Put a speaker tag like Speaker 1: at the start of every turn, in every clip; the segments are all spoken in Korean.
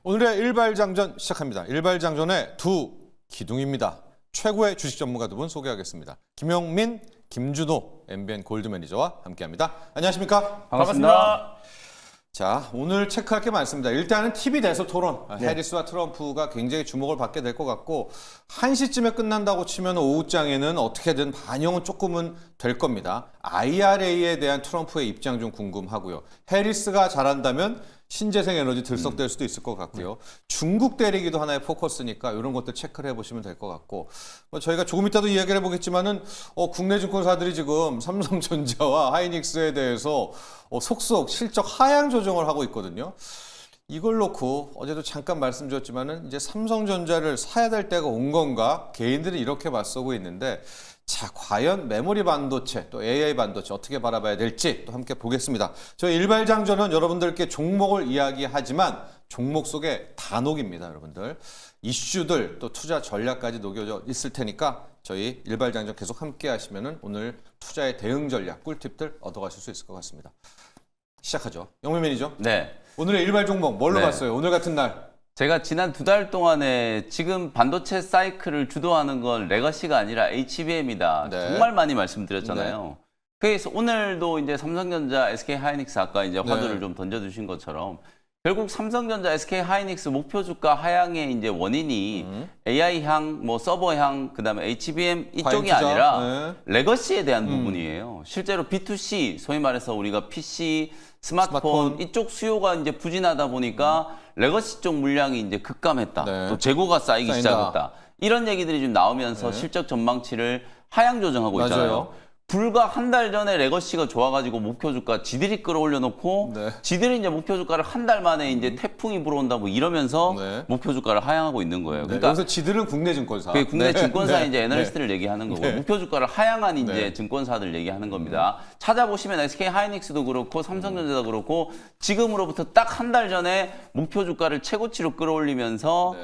Speaker 1: 오늘의 일발장전 시작합니다. 일발장전의 두 기둥입니다. 최고의 주식 전문가 두 분 소개하겠습니다. 김영민, 김준호 MBN 골드 매니저와 함께합니다. 안녕하십니까?
Speaker 2: 반갑습니다.
Speaker 1: 자, 오늘 체크할 게 많습니다. 일단은 TV 대소 토론. 해리스와 트럼프가 굉장히 주목을 받게 될 것 같고 1시쯤에 끝난다고 치면 오후장에는 어떻게든 반영은 조금은 될 겁니다. IRA에 대한 트럼프의 입장 좀 궁금하고요. 해리스가 잘한다면 신재생 에너지 들썩될 수도 있을 것 같고요. 중국 대리기도 하나의 포커스니까 이런 것들 체크를 해보시면 될 것 같고 저희가 조금 이따도 이야기를 해보겠지만은 국내 증권사들이 지금 삼성전자와 하이닉스에 대해서 속속 실적 하향 조정을 하고 있거든요. 이걸 놓고 어제도 잠깐 말씀드렸지만은 이제 삼성전자를 사야 될 때가 온 건가? 개인들이 이렇게 맞서고 있는데 자, 과연 메모리 반도체, 또 AI 반도체 어떻게 바라봐야 될지 또 함께 보겠습니다. 저희 일발장전은 여러분들께 종목을 이야기하지만 종목 속에 다 녹입니다, 여러분들. 이슈들, 또 투자 전략까지 녹여져 있을 테니까 저희 일발장전 계속 함께 하시면은 오늘 투자의 대응 전략, 꿀팁들 얻어가실 수 있을 것 같습니다. 시작하죠. 영민 매니저.
Speaker 2: 네.
Speaker 1: 오늘의 일발 종목 뭘로 봤어요? 오늘 같은 날.
Speaker 2: 제가 지난 2달 동안에 지금 반도체 사이클을 주도하는 건 레거시가 아니라 HBM이다.
Speaker 1: 네.
Speaker 2: 정말 많이 말씀드렸잖아요. 그래서 오늘도 이제 삼성전자, SK 하이닉스 아까 이제 화두를 좀 던져주신 것처럼 결국 삼성전자, SK 하이닉스 목표 주가 하향의 이제 원인이 AI향, 뭐 서버향, 그다음에 HBM 이쪽이
Speaker 1: 투자.
Speaker 2: 아니라 레거시에 대한 부분이에요. 실제로 B2C, 소위 말해서 우리가 PC, 스마트폰 이쪽 수요가 이제 부진하다 보니까 레거시 쪽 물량이 이제 급감했다. 또 재고가 쌓이기 시작했다. 이런 얘기들이 좀 나오면서 실적 전망치를 하향 조정하고 있잖아요. 불과 한 달 전에 레거시가 좋아가지고 목표 주가 지들이 끌어올려 놓고 지들이 이제 목표 주가를 한 달 만에 이제 태풍이 불어온다 뭐 이러면서 목표 주가를 하향하고 있는 거예요.
Speaker 1: 그러니까 여기서 지들은 국내 증권사.
Speaker 2: 국내 증권사 이제 애널리스트를 얘기하는 거고 목표 주가를 하향한 이제 증권사들 얘기하는 겁니다. 찾아보시면 SK 하이닉스도 그렇고 삼성전자도 그렇고 지금으로부터 딱 한 달 전에 목표 주가를 최고치로 끌어올리면서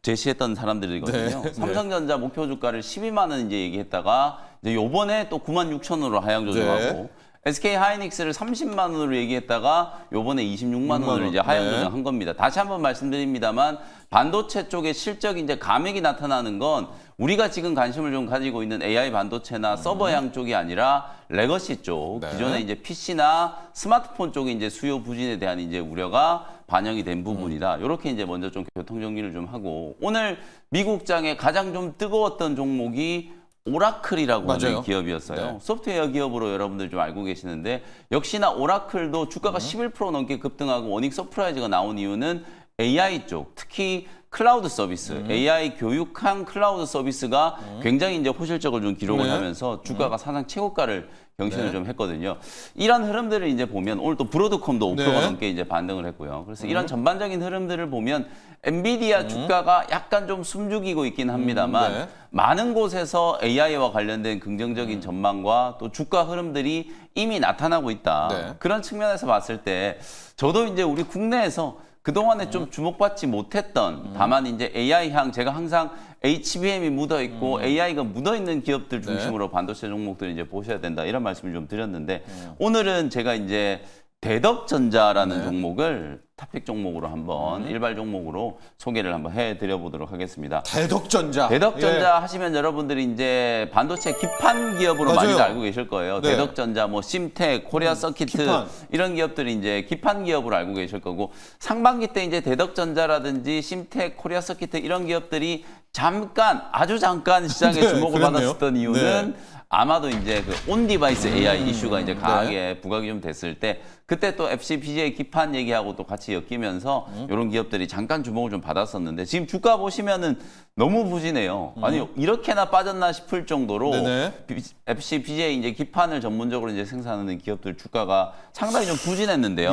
Speaker 2: 제시했던 사람들이거든요. 삼성전자 목표 주가를 12만 원 이제 얘기했다가 요번에 또 96,000원으로 하향 조정하고 SK 하이닉스를 30만 원으로 얘기했다가 요번에 26만 원을 이제 하향 조정한 겁니다. 다시 한번 말씀드립니다만 반도체 쪽에 실적 이제 감액이 나타나는 건 우리가 지금 관심을 좀 가지고 있는 AI 반도체나 서버향 쪽이 아니라 레거시 쪽, 기존에 이제 PC나 스마트폰 쪽에 이제 수요 부진에 대한 이제 우려가 반영이 된 부분이다. 이렇게 이제 먼저 좀 교통 정리를 좀 하고 오늘 미국장에 가장 좀 뜨거웠던 종목이 오라클이라고 하는 기업이었어요. 소프트웨어 기업으로 여러분들 좀 알고 계시는데 역시나 오라클도 주가가 11% 넘게 급등하고 워닝 서프라이즈가 나온 이유는 AI 쪽, 특히 클라우드 서비스, AI 교육형 클라우드 서비스가 굉장히 이제 호실적을 좀 기록을 하면서 주가가 사상 최고가를 경신을 좀 했거든요. 이런 흐름들을 이제 보면 오늘 또 브로드컴도 5%가 넘게 이제 반등을 했고요. 그래서 이런 전반적인 흐름들을 보면 엔비디아 주가가 약간 좀 숨죽이고 있긴 합니다만 많은 곳에서 AI와 관련된 긍정적인 전망과 또 주가 흐름들이 이미 나타나고 있다. 그런 측면에서 봤을 때 저도 이제 우리 국내에서 그동안에 좀 주목받지 못했던 다만 이제 AI향 제가 항상 HBM이 묻어있고 AI가 묻어있는 기업들 중심으로 반도체 종목들 이제 보셔야 된다 이런 말씀을 좀 드렸는데 오늘은 제가 이제 대덕전자라는 종목을 탑픽 종목으로 한번 일발 종목으로 소개를 한번 해드려 보도록 하겠습니다.
Speaker 1: 대덕전자.
Speaker 2: 대덕전자 하시면 여러분들이 이제 반도체 기판 기업으로 많이들 알고 계실 거예요. 대덕전자, 뭐 심텍, 코리아 서키트 기판. 이런 기업들이 이제 기판 기업으로 알고 계실 거고 상반기 때 이제 대덕전자라든지 심텍, 코리아 서키트 이런 기업들이 잠깐 아주 잠깐 시장에 주목을 받았었던 이유는 아마도 이제 그 온 디바이스 AI 이슈가 이제 강하게 부각이 좀 됐을 때 그때 또 FCPJ 기판 얘기하고 또 같이 엮이면서 이런 기업들이 잠깐 주목을 좀 받았었는데 지금 주가 보시면은 너무 부진해요. 아니 이렇게나 빠졌나 싶을 정도로 FCPJ 이제 기판을 전문적으로 이제 생산하는 기업들 주가가 상당히 좀 부진했는데요.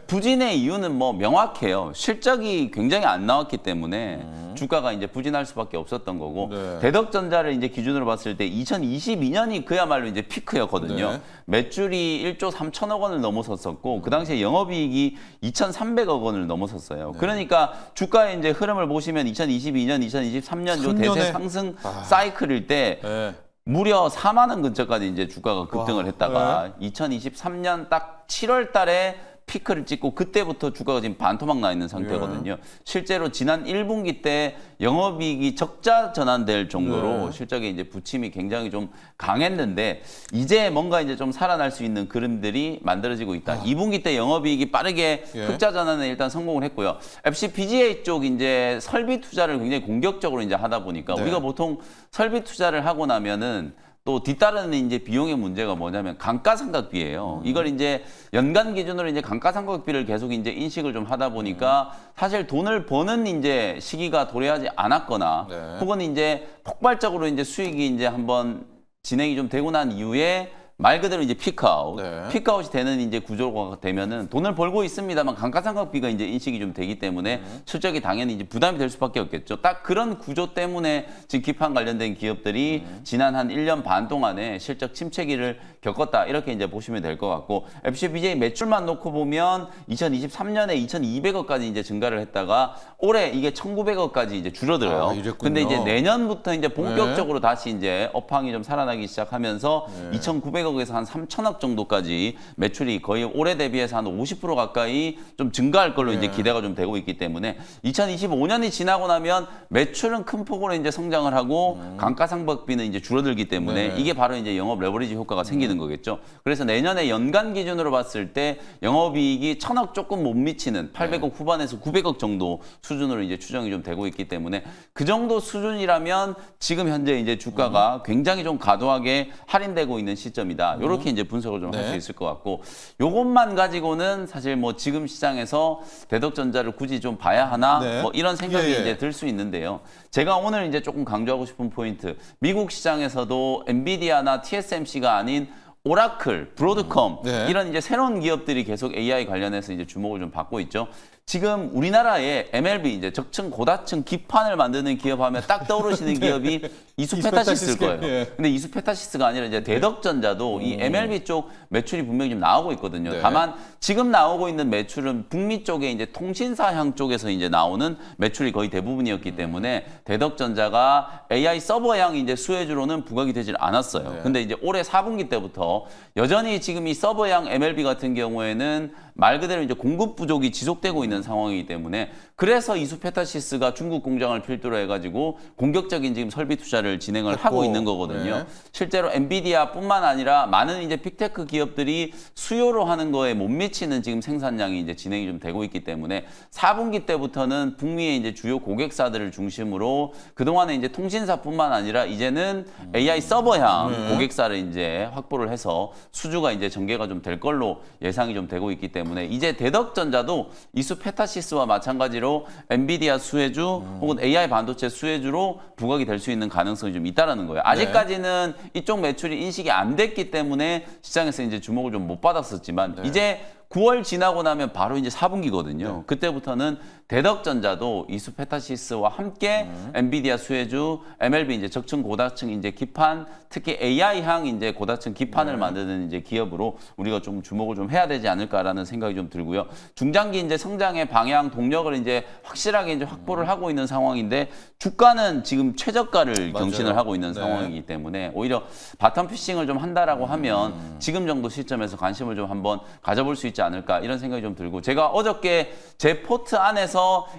Speaker 2: 부진의 이유는 뭐 명확해요. 실적이 굉장히 안 나왔기 때문에 주가가 이제 부진할 수밖에 없었던 거고 대덕전자를 이제 기준으로 봤을 때 2022년이 그야말로 이제 피크였거든요. 매출이 1조 3천억 원을 넘어섰었고 그 당시에 영업이익이 2,300억 원을 넘어섰어요. 그러니까 주가의 이제 흐름을 보시면 2022년, 2023년 요 대세 상승 사이클일 때 무려 4만 원 근처까지 이제 주가가 급등을 했다가 2023년 딱 7월 달에 피크를 찍고 그때부터 주가가 지금 반토막 나 있는 상태거든요. 실제로 지난 1분기 때 영업이익이 적자 전환될 정도로 실적에 이제 부침이 굉장히 좀 강했는데 이제 뭔가 이제 좀 살아날 수 있는 그림들이 만들어지고 있다. 2분기 때 영업이익이 빠르게 흑자 전환에 일단 성공을 했고요. FCPGA 쪽 이제 설비 투자를 굉장히 공격적으로 이제 하다 보니까 우리가 보통 설비 투자를 하고 나면은 또 뒤따르는 이제 비용의 문제가 뭐냐면 감가상각비예요. 이걸 이제 연간 기준으로 이제 감가상각비를 계속 이제 인식을 좀 하다 보니까 사실 돈을 버는 이제 시기가 도래하지 않았거나 혹은 이제 폭발적으로 이제 수익이 이제 한번 진행이 좀 되고 난 이후에 말 그대로 이제 피크아웃, 피크아웃이 되는 이제 구조가 되면은 돈을 벌고 있습니다만 감가상각비가 이제 인식이 좀 되기 때문에 실적이 당연히 이제 부담이 될 수밖에 없겠죠. 딱 그런 구조 때문에 지금 기판 관련된 기업들이 지난 한 1년 반 동안에 실적 침체기를 겪었다 이렇게 이제 보시면 될 것 같고 FCPGA 매출만 놓고 보면 2023년에 2,200억까지 이제 증가를 했다가 올해 이게 1,900억까지 이제 줄어들어요. 근데 이제 내년부터 이제 본격적으로 다시 이제 업황이 좀 살아나기 시작하면서 2,900억에서 한 3,000억 정도까지 매출이 거의 올해 대비해서 한 50% 가까이 좀 증가할 걸로 이제 기대가 좀 되고 있기 때문에 2025년이 지나고 나면 매출은 큰 폭으로 이제 성장을 하고 감가상각비는 이제 줄어들기 때문에 이게 바로 이제 영업 레버리지 효과가 생기는 거겠죠. 그래서 내년에 연간 기준으로 봤을 때 영업이익이 1,000억 조금 못 미치는 800억 후반에서 900억 정도 수준으로 이제 추정이 좀 되고 있기 때문에 그 정도 수준이라면 지금 현재 이제 주가가 굉장히 좀 과도하게 할인되고 있는 시점이다. 이렇게 이제 분석을 좀 할 수 있을 것 같고 요것만 가지고는 사실 뭐 지금 시장에서 대덕전자를 굳이 좀 봐야 하나 뭐 이런 생각이 이제 들 수 있는데요. 제가 오늘 이제 조금 강조하고 싶은 포인트 미국 시장에서도 엔비디아나 TSMC가 아닌 오라클, 브로드컴 이런 이제 새로운 기업들이 계속 AI 관련해서 이제 주목을 좀 받고 있죠. 지금 우리나라에 MLB 이제 적층 고다층 기판을 만드는 기업하면 딱 떠오르시는 기업이 이수페타시스일 거예요. 근데 이수페타시스가 아니라 이제 대덕전자도 이 MLB 쪽 매출이 분명히 좀 나오고 있거든요. 다만 지금 나오고 있는 매출은 북미 쪽에 이제 통신사향 쪽에서 이제 나오는 매출이 거의 대부분이었기 때문에 대덕전자가 AI 서버향 이제 수혜주로는 부각이 되질 않았어요. 근데 이제 올해 4분기 때부터 여전히 지금 이 서버향 MLB 같은 경우에는 말 그대로 이제 공급 부족이 지속되고 있는 상황이기 때문에 그래서 이수페타시스가 중국 공장을 필두로 해가지고 공격적인 지금 설비 투자를 진행을 하고 있는 거거든요. 실제로 엔비디아뿐만 아니라 많은 이제 빅테크 기업들이 수요로 하는 거에 못 미치는 지금 생산량이 이제 진행이 좀 되고 있기 때문에 4분기 때부터는 북미의 이제 주요 고객사들을 중심으로 그동안에 이제 통신사뿐만 아니라 이제는 AI 서버향 고객사를 이제 확보를 해서 수주가 이제 전개가 좀 될 걸로 예상이 좀 되고 있기 때문에 이제 대덕전자도 이수페타시스와 마찬가지로 엔비디아 수혜주 혹은 AI 반도체 수혜주로 부각이 될 수 있는 가능성이 좀 있다라는 거예요. 아직까지는 이쪽 매출이 인식이 안 됐기 때문에 시장에서 이제 주목을 좀 못 받았었지만 이제 9월 지나고 나면 바로 이제 4분기거든요. 그때부터는 대덕전자도 이수페타시스와 함께 엔비디아 수혜주, MLB 이제 적층 고다층 이제 기판, 특히 AI향 이제 고다층 기판을 만드는 이제 기업으로 우리가 좀 주목을 좀 해야 되지 않을까라는 생각이 좀 들고요. 중장기 이제 성장의 방향, 동력을 이제 확실하게 이제 확보를 하고 있는 상황인데 주가는 지금 최저가를 경신을 하고 있는 상황이기 때문에 오히려 바텀 피싱을 좀 한다라고 하면 지금 정도 시점에서 관심을 좀 한번 가져볼 수 있지 않을까 이런 생각이 좀 들고 제가 어저께 제 포트 안에서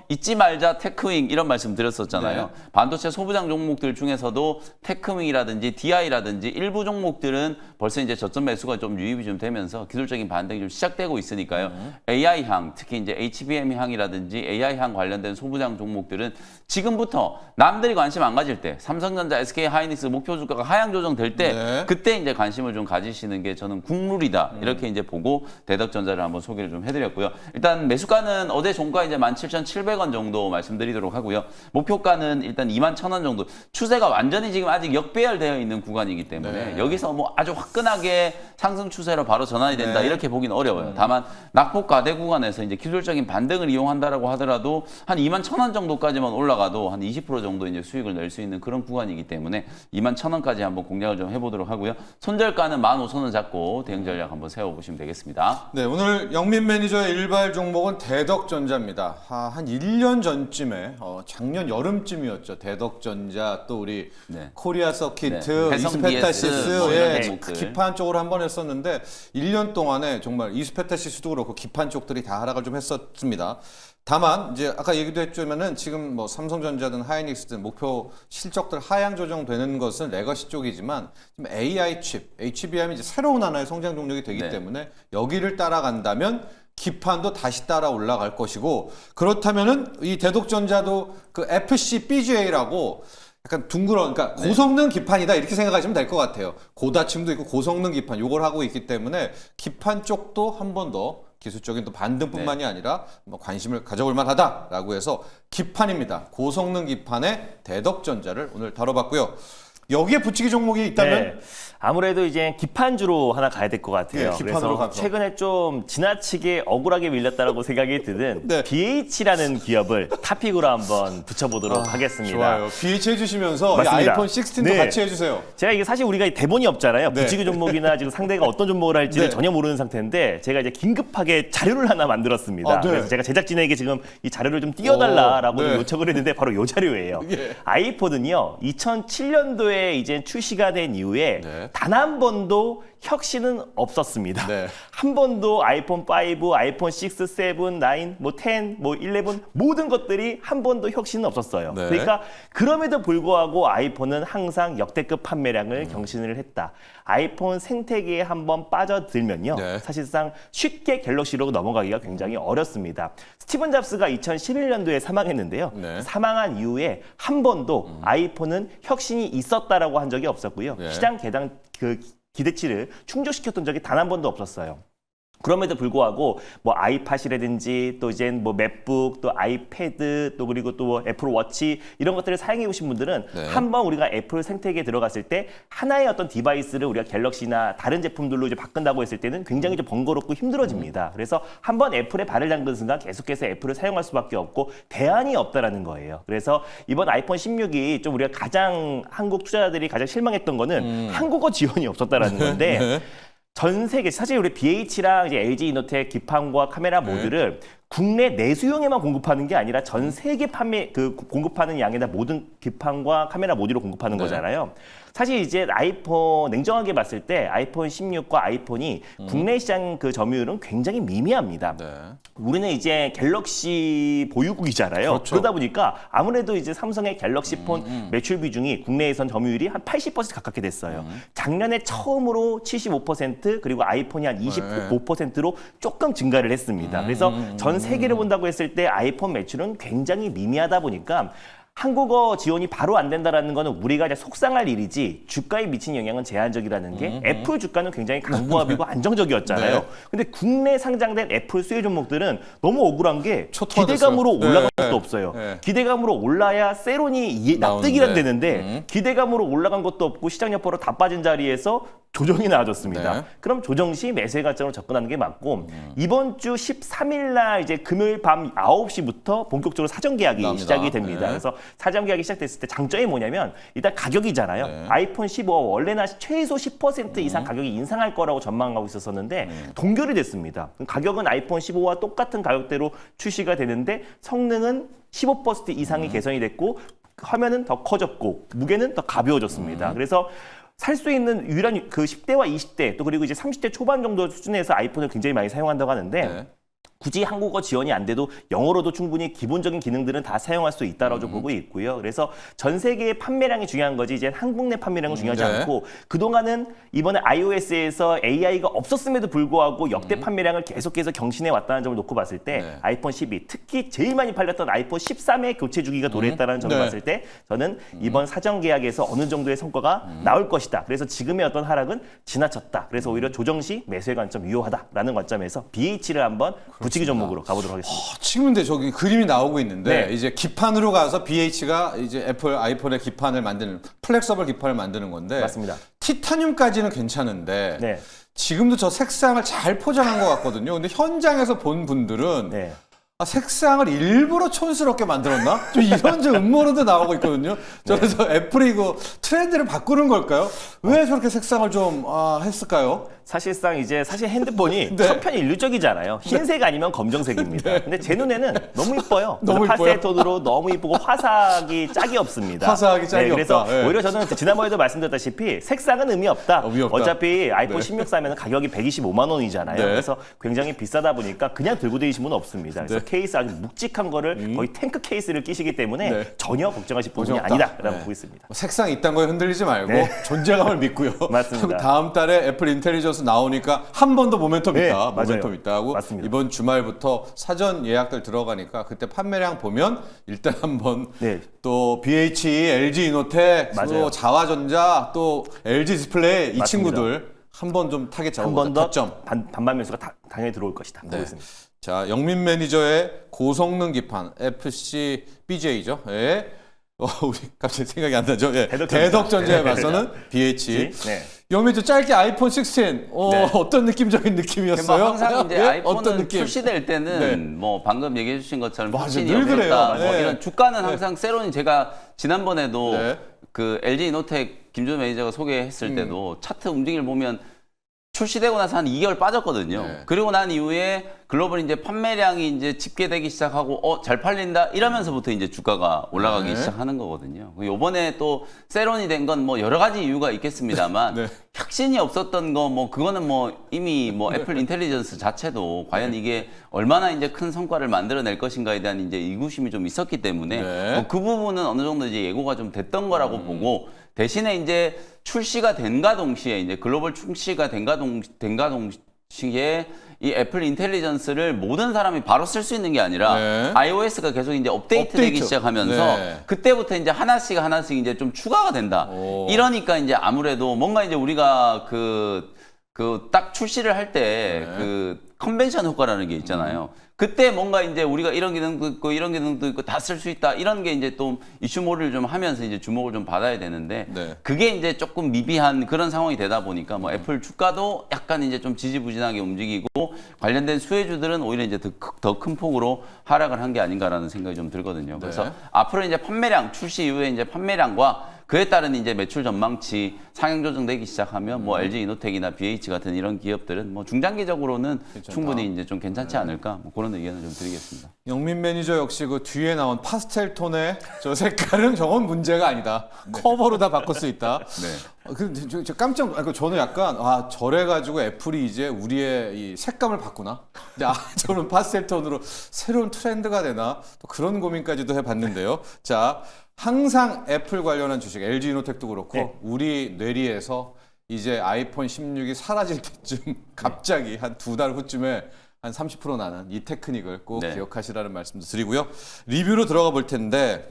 Speaker 2: 잊지 말자 테크윙 이런 말씀 드렸었잖아요. 반도체 소부장 종목들 중에서도 테크윙이라든지 DI라든지 일부 종목들은 벌써 이제 저점 매수가 좀 유입이 좀 되면서 기술적인 반등이 좀 시작되고 있으니까요. AI향 특히 이제 HBM향이라든지 AI향 관련된 소부장 종목들은 지금부터 남들이 관심 안 가질 때 삼성전자, SK하이닉스 목표 주가가 하향 조정될 때 그때 이제 관심을 좀 가지시는 게 저는 국룰이다 이렇게 이제 보고 대덕전자를 한번 소개를 좀 해드렸고요. 일단 매수가는 어제 종가 이제 17,700원 정도 말씀드리도록 하고요. 목표가는 일단 21,000원 정도. 추세가 완전히 지금 아직 역배열되어 있는 구간이기 때문에 여기서 뭐 아주 화끈하게 상승 추세로 바로 전환이 된다 이렇게 보기는 어려워요. 다만 낙폭 과대 구간에서 이제 기술적인 반등을 이용한다라고 하더라도 한 21,000원 정도까지만 올라가도 한 20% 정도 이제 수익을 낼 수 있는 그런 구간이기 때문에 21,000원까지 한번 공략을 좀 해보도록 하고요. 손절가는 15,000원 잡고 대응 전략 한번 세워보시면 되겠습니다.
Speaker 1: 네, 오늘 오늘 영민 매니저의 일발 종목은 대덕전자입니다. 한 1년 전쯤에 작년 여름쯤이었죠. 대덕전자 또 우리
Speaker 2: 네.
Speaker 1: 코리아 서키트,
Speaker 2: 네.
Speaker 1: 이스페타시스
Speaker 2: 뭐 이런
Speaker 1: 예,
Speaker 2: 종목들.
Speaker 1: 기판 쪽으로 한번 했었는데 1년 동안에 정말 이스페타시스도 그렇고 기판 쪽들이 다 하락을 좀 했었습니다. 다만 이제 아까 얘기도 했지만은 지금 뭐 삼성전자든 하이닉스든 목표 실적들 하향 조정되는 것은 레거시 쪽이지만 지금 AI 칩, HBM이 이제 새로운 하나의 성장 동력이 되기
Speaker 2: 네.
Speaker 1: 때문에 여기를 따라간다면 기판도 다시 따라 올라갈 것이고 그렇다면은 이 대덕전자도 그 FC BGA라고 약간 둥그런 그러니까 고성능 기판이다 이렇게 생각하시면 될 것 같아요. 고다층도 있고 고성능 기판 요걸 하고 있기 때문에 기판 쪽도 한 번 더 기술적인 또 반등뿐만이 아니라 뭐 관심을 가져볼 만하다라고 해서 기판입니다. 고성능 기판의 대덕전자를 오늘 다뤄봤고요. 여기에 붙이기 종목이 있다면
Speaker 3: 네. 아무래도 이제 기판주로 하나 가야 될 것 같아요.
Speaker 1: 예, 기판으로
Speaker 3: 그래서
Speaker 1: 가죠.
Speaker 3: 최근에 좀 지나치게 억울하게 밀렸다라고 생각이 드는
Speaker 1: 네.
Speaker 3: BH라는 기업을 타픽으로 한번 붙여보도록 하겠습니다.
Speaker 1: 좋아요. BH 해주시면서 이
Speaker 3: 맞습니다.
Speaker 1: 아이폰 16도
Speaker 3: 네.
Speaker 1: 같이 해주세요.
Speaker 3: 제가 이게 사실 우리가 대본이 없잖아요.
Speaker 1: 네.
Speaker 3: 붙이기 종목이나 지금 상대가 어떤 종목을 할지를
Speaker 1: 네.
Speaker 3: 전혀 모르는 상태인데 제가 이제 긴급하게 자료를 하나 만들었습니다.
Speaker 1: 아, 네.
Speaker 3: 그래서 제가 제작진에게 지금 이 자료를 좀 띄워달라라고
Speaker 1: 네.
Speaker 3: 좀 요청을 했는데 바로 이 자료예요.
Speaker 1: 예.
Speaker 3: 아이폰은요 2007년도에 이제 출시가 된 이후에
Speaker 1: 네.
Speaker 3: 단 한 번도 혁신은 없었습니다.
Speaker 1: 네.
Speaker 3: 한 번도 아이폰 5, 아이폰 6, 7, 9, 뭐 10, 뭐 11 모든 것들이 한 번도 혁신은 없었어요.
Speaker 1: 네.
Speaker 3: 그러니까 그럼에도 불구하고 아이폰은 항상 역대급 판매량을 경신을 했다. 아이폰 생태계에 한번 빠져들면요.
Speaker 1: 네.
Speaker 3: 사실상 쉽게 갤럭시로 넘어가기가 굉장히 어렵습니다. 스티븐 잡스가 2011년도에 사망했는데요.
Speaker 1: 네.
Speaker 3: 사망한 이후에 한 번도 아이폰은 혁신이 있었다라고 한 적이 없었고요.
Speaker 1: 네.
Speaker 3: 시장 개당 그 기대치를 충족시켰던 적이 단 한 번도 없었어요. 그럼에도 불구하고 뭐 아이팟이라든지 또 이제 뭐 맥북 또 아이패드 또 그리고 또 애플 워치 이런 것들을 사용해 보신 분들은
Speaker 1: 네.
Speaker 3: 한번 우리가 애플 생태계에 들어갔을 때 하나의 어떤 디바이스를 우리가 갤럭시나 다른 제품들로 이제 바꾼다고 했을 때는 굉장히 좀 번거롭고 힘들어집니다. 그래서 한번 애플에 발을 담근 순간 계속해서 애플을 사용할 수밖에 없고 대안이 없다라는 거예요. 그래서 이번 아이폰 16이 좀 우리가 가장 한국 투자자들이 가장 실망했던 거는 한국어 지원이 없었다라는 건데
Speaker 1: 네.
Speaker 3: 전 세계 사실 우리 BH랑 이제 LG 이노텍 기판과 카메라 모드를 국내 내수용에만 공급하는 게 아니라 전 세계 공급하는 양에다 모든 기판과 카메라 모듈을 공급하는
Speaker 1: 네.
Speaker 3: 거잖아요. 사실 이제 아이폰 냉정하게 봤을 때 아이폰 16과 아이폰이 국내 시장 그 점유율은 굉장히 미미합니다.
Speaker 1: 네.
Speaker 3: 우리는 이제 갤럭시 보유국이잖아요.
Speaker 1: 그렇죠.
Speaker 3: 그러다 보니까 아무래도 이제 삼성의 갤럭시 폰 매출 비중이 국내에선 점유율이 한 80% 가깝게 됐어요. 작년에 처음으로 75% 그리고 아이폰이 한 25%로 조금 증가를 했습니다. 그래서 전 세계를 본다고 했을 때 아이폰 매출은 굉장히 미미하다 보니까 한국어 지원이 바로 안 된다라는 거는 우리가 이제 속상할 일이지 주가에 미친 영향은 제한적이라는 게 애플 주가는 굉장히 강보합이고 안정적이었잖아요.
Speaker 1: 네.
Speaker 3: 근데 국내 상장된 애플 수혜 종목들은 너무 억울한 게
Speaker 1: 초토화됐어요.
Speaker 3: 기대감으로 올라간
Speaker 1: 네.
Speaker 3: 것도 없어요.
Speaker 1: 네.
Speaker 3: 기대감으로 올라야 세론이 납득이란
Speaker 1: 나오는데.
Speaker 3: 되는데 기대감으로 올라간 것도 없고 시장 여파로 다 빠진 자리에서 조정이 나와줬습니다.
Speaker 1: 네.
Speaker 3: 그럼 조정 시 매수의 관점으로 접근하는 게 맞고 이번 주 13일 날 이제 금요일 밤 9시부터 본격적으로 사전 계약이
Speaker 1: 나옵니다.
Speaker 3: 시작이 됩니다.
Speaker 1: 네.
Speaker 3: 그래서 사전 계약이 시작됐을 때 장점이 뭐냐면 일단 가격이잖아요.
Speaker 1: 네.
Speaker 3: 아이폰 15 원래는 최소 10% 이상 가격이 인상할 거라고 전망하고 있었었는데 동결이 됐습니다. 가격은 아이폰 15와 똑같은 가격대로 출시가 되는데 성능은 15% 이상이 개선이 됐고 화면은 더 커졌고 무게는 더 가벼워졌습니다. 그래서 살 수 있는 유일한 그 10대와 20대 또 그리고 이제 30대 초반 정도 수준에서 아이폰을 굉장히 많이 사용한다고 하는데
Speaker 1: 네.
Speaker 3: 굳이 한국어 지원이 안 돼도 영어로도 충분히 기본적인 기능들은 다 사용할 수 있다라고 좀 보고 있고요. 그래서 전 세계의 판매량이 중요한 거지 이제 한국 내 판매량은 중요하지
Speaker 1: 네.
Speaker 3: 않고 그동안은 이번에 iOS에서 AI가 없었음에도 불구하고 역대 판매량을 계속해서 경신해 왔다는 점을 놓고 봤을 때
Speaker 1: 네.
Speaker 3: 아이폰 12 특히 제일 많이 팔렸던 아이폰 13의 교체 주기가 도래했다는 점을
Speaker 1: 네.
Speaker 3: 봤을 때 저는 이번 사전 계약에서 어느 정도의 성과가 나올 것이다. 그래서 지금의 어떤 하락은 지나쳤다. 그래서 오히려 조정 시 매수의 관점 유효하다라는 관점에서 BH를 한번 붙이기 종목으로 가보도록 하겠습니다.
Speaker 1: 지금 근데 저기 그림이 나오고 있는데
Speaker 3: 네.
Speaker 1: 이제 기판으로 가서 BH가 이제 애플 아이폰의 기판을 만드는 플렉서블 기판을 만드는 건데
Speaker 3: 맞습니다.
Speaker 1: 티타늄까지는 괜찮은데
Speaker 3: 네.
Speaker 1: 지금도 저 색상을 잘 포장한 것 같거든요. 근데 현장에서 본 분들은
Speaker 3: 네.
Speaker 1: 색상을 일부러 촌스럽게 만들었나? 좀 이런 좀 음모론도 나오고 있거든요. 그래서 애플이 이거 트렌드를 바꾸는 걸까요? 왜 저렇게 색상을 좀 했을까요?
Speaker 3: 사실상 사실 핸드폰이
Speaker 1: 네.
Speaker 3: 천편일률적이잖아요. 흰색 아니면 검정색입니다. 근데 제 눈에는 너무 이뻐요.
Speaker 1: 너무 이뻐요?
Speaker 3: 파스텔 톤으로 너무 이쁘고 화사하기 짝이 없습니다.
Speaker 1: 화사하기 짝이
Speaker 3: 그래서
Speaker 1: 없다. 네.
Speaker 3: 오히려 저는 지난번에도 말씀드렸다시피 색상은 의미 없다.
Speaker 1: 의미 없다.
Speaker 3: 어차피 아이폰
Speaker 1: 네.
Speaker 3: 16 사면 가격이 125만 원이잖아요.
Speaker 1: 네.
Speaker 3: 그래서 굉장히 비싸다 보니까 그냥 들고 다니시면 없습니다. 그래서
Speaker 1: 네.
Speaker 3: 케이스 아주 묵직한 거를 거의 탱크 케이스를 끼시기 때문에
Speaker 1: 네.
Speaker 3: 전혀 걱정하실 부분이
Speaker 1: 없다.
Speaker 3: 아니다라고
Speaker 1: 네.
Speaker 3: 보고 있습니다.
Speaker 1: 색상 이딴 거에 흔들리지 말고
Speaker 3: 네.
Speaker 1: 존재감을 믿고요.
Speaker 3: 맞습니다.
Speaker 1: 다음 달에 애플 인텔리전스 나오니까 한 번 더 모멘텀
Speaker 3: 네,
Speaker 1: 있다.
Speaker 3: 맞아요.
Speaker 1: 모멘텀 있다 하고
Speaker 3: 맞습니다.
Speaker 1: 이번 주말부터 사전 예약들 들어가니까 그때 판매량 보면 일단 한번
Speaker 3: 네.
Speaker 1: 또 BH, LG 이노텍,
Speaker 3: 맞아요.
Speaker 1: 또 자와전자, 또 LG 디스플레이 이
Speaker 3: 맞습니다.
Speaker 1: 친구들 한 번 좀 타겟
Speaker 3: 한
Speaker 1: 잡아보자.
Speaker 3: 번 더
Speaker 1: 타점.
Speaker 3: 반반 매수가 당연히 들어올 것이다. 보고
Speaker 1: 네.
Speaker 3: 있습니다.
Speaker 1: 자, 영민 매니저의 고성능 기판 FC BJ죠. 예. 우리 갑자기 생각이 안 나죠. 예. 대덕전자에 맞서는 BH.
Speaker 3: 네.
Speaker 1: 영민 저 짧게 아이폰 16.
Speaker 2: 네.
Speaker 1: 어떤 느낌적인 느낌이었어요?
Speaker 2: 뭐 항상 이제
Speaker 1: 예?
Speaker 2: 아이폰은
Speaker 1: 어떤 느낌?
Speaker 2: 출시될 때는
Speaker 1: 네.
Speaker 2: 뭐 방금 얘기해 주신 것처럼
Speaker 1: 맞아요.
Speaker 2: 혁신이
Speaker 1: 늘 그래요.
Speaker 2: 없었다. 뭐
Speaker 1: 네.
Speaker 2: 이런 주가는 항상 세론이 제가 지난번에도
Speaker 1: 네.
Speaker 2: 그 LG 이노텍 김준호 매니저가 소개했을 때도 차트 움직임을 보면 출시되고 나서 한 2개월 빠졌거든요.
Speaker 1: 네.
Speaker 2: 그리고 난 이후에 글로벌 이제 판매량이 이제 집계되기 시작하고 잘 팔린다 이러면서부터 이제 주가가 올라가기
Speaker 1: 네.
Speaker 2: 시작하는 거거든요. 요번에 또 세론이 된 건 뭐 여러 가지 이유가 있겠습니다만
Speaker 1: 네.
Speaker 2: 혁신이 없었던 거 뭐 그거는 뭐 이미 뭐 애플 인텔리전스 자체도 과연 이게 얼마나 이제 큰 성과를 만들어낼 것인가에 대한 이제 의구심이 좀 있었기 때문에
Speaker 1: 네.
Speaker 2: 뭐그 부분은 어느 정도 이제 예고가 좀 됐던 거라고 보고 대신에 이제 출시가 된가 동시에 이제 글로벌 출시가 된가 동시에 이 애플 인텔리전스를 모든 사람이 바로 쓸 수 있는 게 아니라
Speaker 1: 네.
Speaker 2: iOS가 계속 이제 업데이트되기
Speaker 1: 업데이트.
Speaker 2: 시작하면서
Speaker 1: 네.
Speaker 2: 그때부터 이제 하나씩 이제 좀 추가가 된다.
Speaker 1: 오.
Speaker 2: 이러니까 이제 아무래도 뭔가 이제 우리가 그 딱 출시를 할 때 그 컨벤션 효과라는 게 있잖아요. 그때 뭔가 이제 우리가 이런 기능도 있고 이런 기능도 있고 다 쓸 수 있다 이런 게 이제 또 이슈몰을 좀 하면서 이제 주목을 좀 받아야 되는데
Speaker 1: 네.
Speaker 2: 그게 이제 조금 미비한 그런 상황이 되다 보니까 뭐 애플 주가도 약간 이제 좀 지지부진하게 움직이고 관련된 수혜주들은 오히려 이제 더 큰 폭으로 하락을 한 게 아닌가라는 생각이 좀 들거든요. 그래서
Speaker 1: 네.
Speaker 2: 앞으로 이제 판매량 출시 이후에 이제 판매량과 그에 따른 이제 매출 전망치 상향 조정되기 시작하면 뭐 LG 이노텍이나 BH 같은 이런 기업들은 뭐 중장기적으로는
Speaker 1: 괜찮다.
Speaker 2: 충분히 이제 좀 괜찮지 않을까 뭐 그런 의견을 좀 드리겠습니다.
Speaker 1: 영민 매니저 역시 그 뒤에 나온 파스텔 톤의 저 색깔은 저건 문제가 아니다. 커버로 다 바꿀 수 있다.
Speaker 2: 네.
Speaker 1: 근데 저 깜짝 저는 약간 저래 가지고 애플이 이제 우리의 이 색감을 바꾸나? 근데 저는 파스텔 톤으로 새로운 트렌드가 되나? 또 그런 고민까지도 해봤는데요. 자, 항상 애플 관련한 주식, LG 이노텍도 그렇고
Speaker 3: 네.
Speaker 1: 우리 뇌리에서 이제 아이폰 16이 사라질 때쯤 갑자기 한 2달 후쯤에 한 30% 나는 이 테크닉을 꼭
Speaker 2: 네.
Speaker 1: 기억하시라는 말씀도 드리고요. 리뷰로 들어가 볼 텐데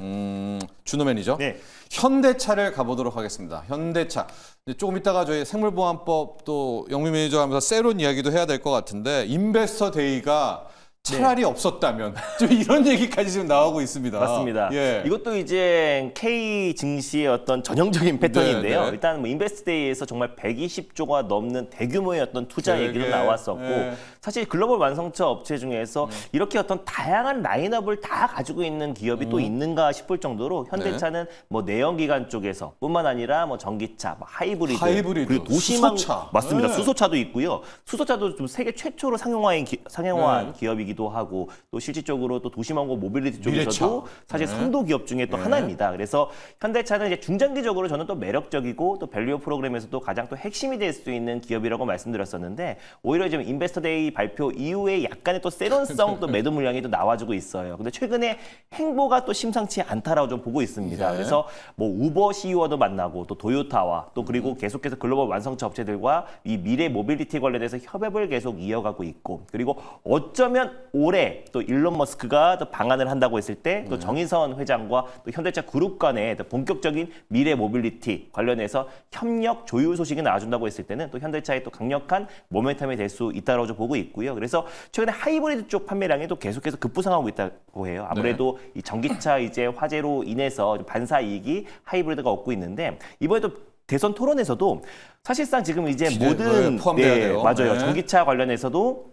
Speaker 1: 준호 매니저,
Speaker 3: 네.
Speaker 1: 현대차를 가보도록 하겠습니다. 현대차. 이제 조금 이따가 저희 생물보안법 또 영민 매니저 하면서 세론 이야기도 해야 될 것 같은데 인베스터 데이가 차라리 없었다면 좀 이런 얘기까지 지금 나오고 있습니다.
Speaker 3: 맞습니다.
Speaker 1: 예.
Speaker 3: 이것도 이제 K 증시의 어떤 전형적인 패턴인데요.
Speaker 1: 네.
Speaker 3: 일단 뭐 인베스트데이에서 정말 120조가 넘는 대규모의 어떤 투자
Speaker 1: 되게,
Speaker 3: 얘기도 나왔었고
Speaker 1: 네.
Speaker 3: 사실 글로벌 완성차 업체 중에서 이렇게 어떤 다양한 라인업을 다 가지고 있는 기업이 또 있는가 싶을 정도로 현대차는 뭐 내연기관 쪽에서 뿐만 아니라 뭐 전기차, 뭐 하이브리드, 그리고 도시망
Speaker 1: 수소차.
Speaker 3: 맞습니다.
Speaker 1: 네.
Speaker 3: 수소차도 있고요. 수소차도 좀 세계 최초로 상용화한 기업이기도 하고 또 실질적으로 또 도시망고 모빌리티 쪽에서도
Speaker 1: 미래차.
Speaker 3: 사실
Speaker 1: 네.
Speaker 3: 선도 기업 중에 또 하나입니다. 그래서 현대차는 이제 중장기적으로 저는 또 매력적이고 또 밸류업 프로그램에서도 가장 또 핵심이 될 수 있는 기업이라고 말씀드렸었는데 오히려 지금 인베스터데이 발표 이후에 약간의 또 세론성 또 매도 물량이 또 나와주고 있어요. 근데 최근에 행보가 또 심상치 않다라고 좀 보고 있습니다.
Speaker 1: 네.
Speaker 3: 그래서 뭐 우버 CEO와도 만나고 또 도요타와 또 그리고 계속해서 글로벌 완성차 업체들과 이 미래 모빌리티 관련해서 협업을 계속 이어가고 있고 그리고 어쩌면 올해 또 일론 머스크가 또 방한을 한다고 했을 때 또 정의선 회장과 또 현대차 그룹 간의 또 본격적인 미래 모빌리티 관련해서 협력 조율 소식이 나와준다고 했을 때는 또 현대차의 또 강력한 모멘텀이 될 수 있다고 좀 보고 있고요. 그래서 최근에 하이브리드 쪽 판매량이 또 계속해서 급부상하고 있다고 해요. 아무래도 이 전기차 이제 화재로 인해서 반사 이익이 하이브리드가 얻고 있는데 이번에 또 대선 토론에서도 사실상 지금 이제
Speaker 1: 기대-
Speaker 3: 모든
Speaker 1: 포함돼야 돼요.
Speaker 3: 맞아요.
Speaker 1: 네.
Speaker 3: 전기차 관련해서도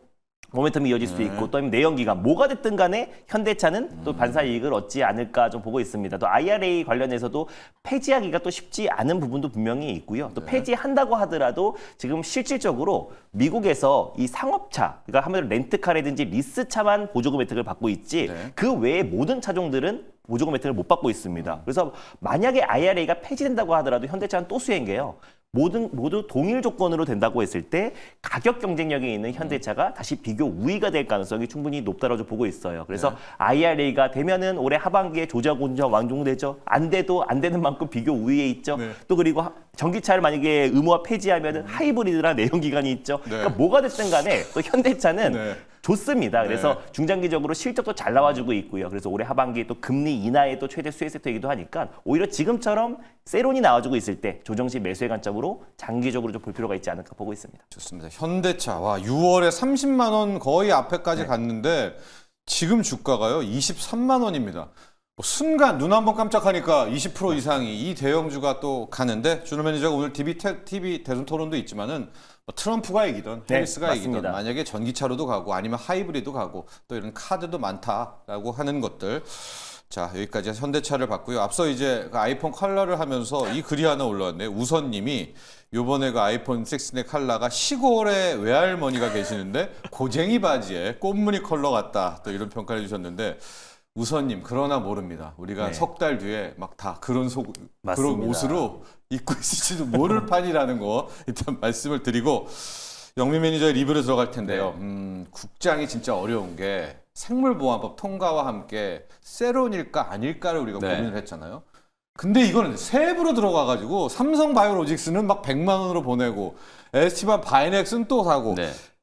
Speaker 3: 모멘텀이 이어질 수도 있고 또 아니면 내연기관 뭐가 됐든 간에 현대차는 또 반사 이익을 얻지 않을까 좀 보고 있습니다. 또 IRA 관련해서도 폐지하기가 또 쉽지 않은 부분도 분명히 있고요. 또 폐지한다고 하더라도 지금 실질적으로 미국에서 이 상업차, 그러니까 한마디로 렌트카라든지 리스차만 보조금 혜택을 받고 있지 그 외에 모든 차종들은 보조금 혜택을 못 받고 있습니다. 그래서 만약에 IRA가 폐지된다고 하더라도 현대차는 또 수행해요. 모두 동일 조건으로 된다고 했을 때 가격 경쟁력이 있는 현대차가 다시 비교 우위가 될 가능성이 충분히 높다고 좀 보고 있어요. 그래서 IRA가 되면은 올해 하반기에 조작 운전 완공되죠. 안 돼도 안 되는 만큼 비교 우위에 있죠. 또 그리고 전기차를 만약에 의무화 폐지하면은 하이브리드나 내연기관이 있죠. 그러니까 뭐가 됐든 간에 또 현대차는 좋습니다. 그래서 중장기적으로 실적도 잘 나와주고 있고요. 그래서 올해 하반기에 또 금리 인하의 또 최대 수혜 섹터이기도 하니까 오히려 지금처럼 세론이 나와주고 있을 때 조정 시 매수의 관점으로 장기적으로 좀 볼 필요가 있지 않을까 보고 있습니다.
Speaker 1: 좋습니다. 현대차 와 6월에 30만 원 거의 앞에까지 갔는데 지금 주가가요 23만 원입니다. 뭐 순간 눈 한번 깜짝하니까 20% 이상이 이 대형주가 또 가는데 준호 매니저가 오늘 TV 대선 토론도 있지만은 뭐 트럼프가 이기든 해리스가 이기든
Speaker 3: 맞습니다.
Speaker 1: 만약에 전기차로도 가고 아니면 하이브리드 가고 또 이런 카드도 많다라고 하는 것들. 자, 여기까지 현대차를 봤고요. 앞서 이제 그 아이폰 컬러를 하면서 이 글이 하나 올라왔네요. 우선님이 요번에 그 아이폰 16의 컬러가 시골에 외할머니가 계시는데 고쟁이 바지에 꽃무늬 컬러 같다. 또 이런 평가를 해주셨는데 우선님 그러나 모릅니다. 우리가 석 달 뒤에 막 다 그런 그런
Speaker 3: 맞습니다.
Speaker 1: 옷으로 입고 있을지도 모를 판이라는 거 일단 말씀을 드리고 영민 매니저의 리뷰로 들어갈 텐데요. 국장이 진짜 어려운 게 생물보안법 통과와 함께 세론일까 아닐까를 우리가 고민을 했잖아요. 근데 이거는 세부로 들어가가지고 삼성바이오로직스는 막 100만 원으로 보내고 ST반 바이넥스는 또 사고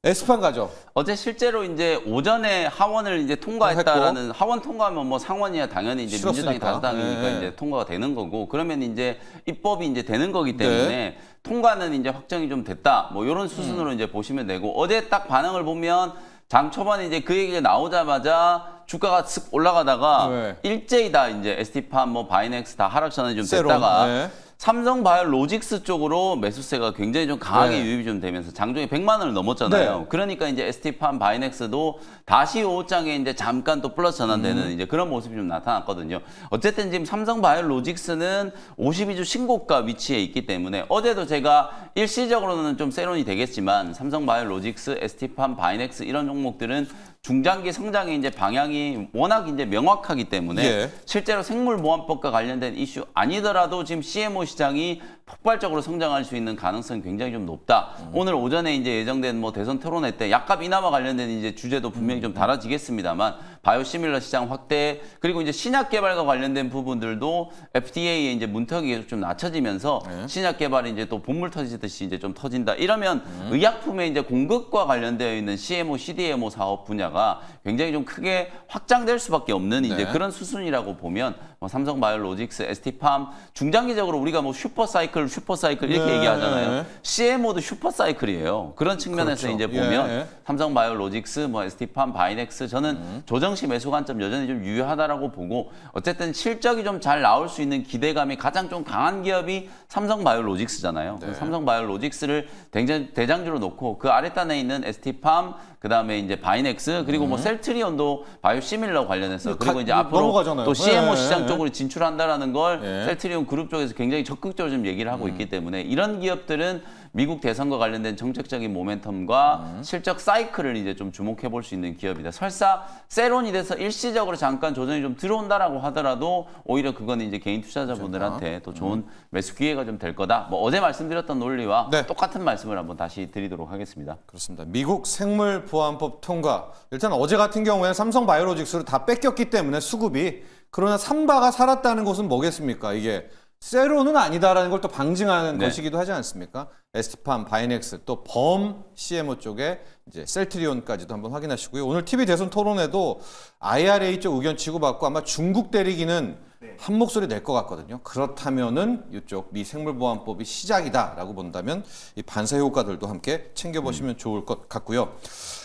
Speaker 1: S판 가죠.
Speaker 2: 어제 실제로 이제 오전에 하원을 이제 통과했다라는 하원 통과하면 뭐 상원이야 당연히 이제 민주당이
Speaker 1: 싫었으니까.
Speaker 2: 다수당이니까 이제 통과가 되는 거고 그러면 이제 입법이 이제 되는 거기 때문에 통과는 이제 확정이 좀 됐다. 뭐 이런 수순으로 이제 보시면 되고 어제 딱 반응을 보면 장 초반에 이제 그 얘기가 나오자마자 주가가 쓱 올라가다가 일제히 다 이제 ST팜 뭐 바이넥스 다 하락선이 좀 됐다가 삼성바이오로직스 쪽으로 매수세가 굉장히 좀 강하게 유입이 좀 되면서 장중에 100만 원을 넘었잖아요. 그러니까 이제 ST팜 바이넥스도 다시 5장에 이제 잠깐 또 플러스 전환되는 이제 그런 모습이 좀 나타났거든요. 어쨌든 지금 삼성바이오로직스는 52주 신고가 위치에 있기 때문에 어제도 제가 일시적으로는 좀 세론이 되겠지만 삼성바이오로직스, ST팜, 바이넥스 이런 종목들은 중장기 성장의 이제 방향이 워낙 이제 명확하기 때문에 실제로 생물보안법과 관련된 이슈 아니더라도 지금 CMO 시장이 폭발적으로 성장할 수 있는 가능성이 굉장히 좀 높다. 오늘 오전에 이제 예정된 뭐 대선 토론회 때 약값 인하와 관련된 이제 주제도 분명히 좀 달라지겠습니다만 바이오시밀러 시장 확대 그리고 이제 신약 개발과 관련된 부분들도 FDA의 이제 문턱이 계속 좀 낮춰지면서 신약 개발이 이제 또 본물 터지듯이 이제 좀 터진다. 이러면 의약품의 이제 공급과 관련되어 있는 CMO, CDMO 사업 분야가 굉장히 좀 크게 확장될 수밖에 없는 이제 그런 수순이라고 보면 뭐 삼성바이오로직스, ST팜 중장기적으로 우리가 뭐 슈퍼사이클 이렇게 얘기하잖아요. CMO도 슈퍼사이클이에요. 그런 측면에서 이제 보면 삼성바이오로직스, 뭐 ST팜, 바이넥스 저는 조정시 매수 관점 여전히 좀 유효하다라고 보고 어쨌든 실적이 좀 잘 나올 수 있는 기대감이 가장 좀 강한 기업이 삼성바이오로직스잖아요. 삼성바이오로직스를 대장주로 놓고 그 아랫단에 있는 ST팜 그다음에 이제 바이넥스 그리고 뭐 셀트리온도 바이오시밀러 관련해서 그리고 이제 앞으로
Speaker 1: 넘어가잖아요.
Speaker 2: 또 CMO 시장 쪽으로 진출한다라는 걸 셀트리온 그룹 쪽에서 굉장히 적극적으로 좀 얘기를 하고 있기 때문에 이런 기업들은 미국 대선과 관련된 정책적인 모멘텀과 실적 사이클을 이제 좀 주목해 볼 수 있는 기업이다. 설사 세론이 돼서 일시적으로 잠깐 조정이 좀 들어온다라고 하더라도 오히려 그건 이제 개인 투자자분들한테 또 좋은 매수 기회가 좀 될 거다. 뭐 어제 말씀드렸던 논리와 똑같은 말씀을 한번 다시 드리도록 하겠습니다.
Speaker 1: 그렇습니다. 미국 생물보안법 통과. 일단 어제 같은 경우에는 삼성바이오로직스를 다 뺏겼기 때문에 수급이 그러나 삼바가 살았다는 것은 뭐겠습니까? 이게 세로는 아니다라는 걸 또 방증하는 것이기도 하지 않습니까? ST팜, 바이넥스, 또 범 CMO 쪽에 이제 셀트리온까지도 한번 확인하시고요. 오늘 TV 대선 토론에도 IRA 쪽 의견 치고받고 아마 중국 때리기는 한 목소리 낼 것 같거든요. 그렇다면은 이쪽 미 생물보안법이 시작이다라고 본다면 이 반사 효과들도 함께 챙겨보시면 좋을 것 같고요.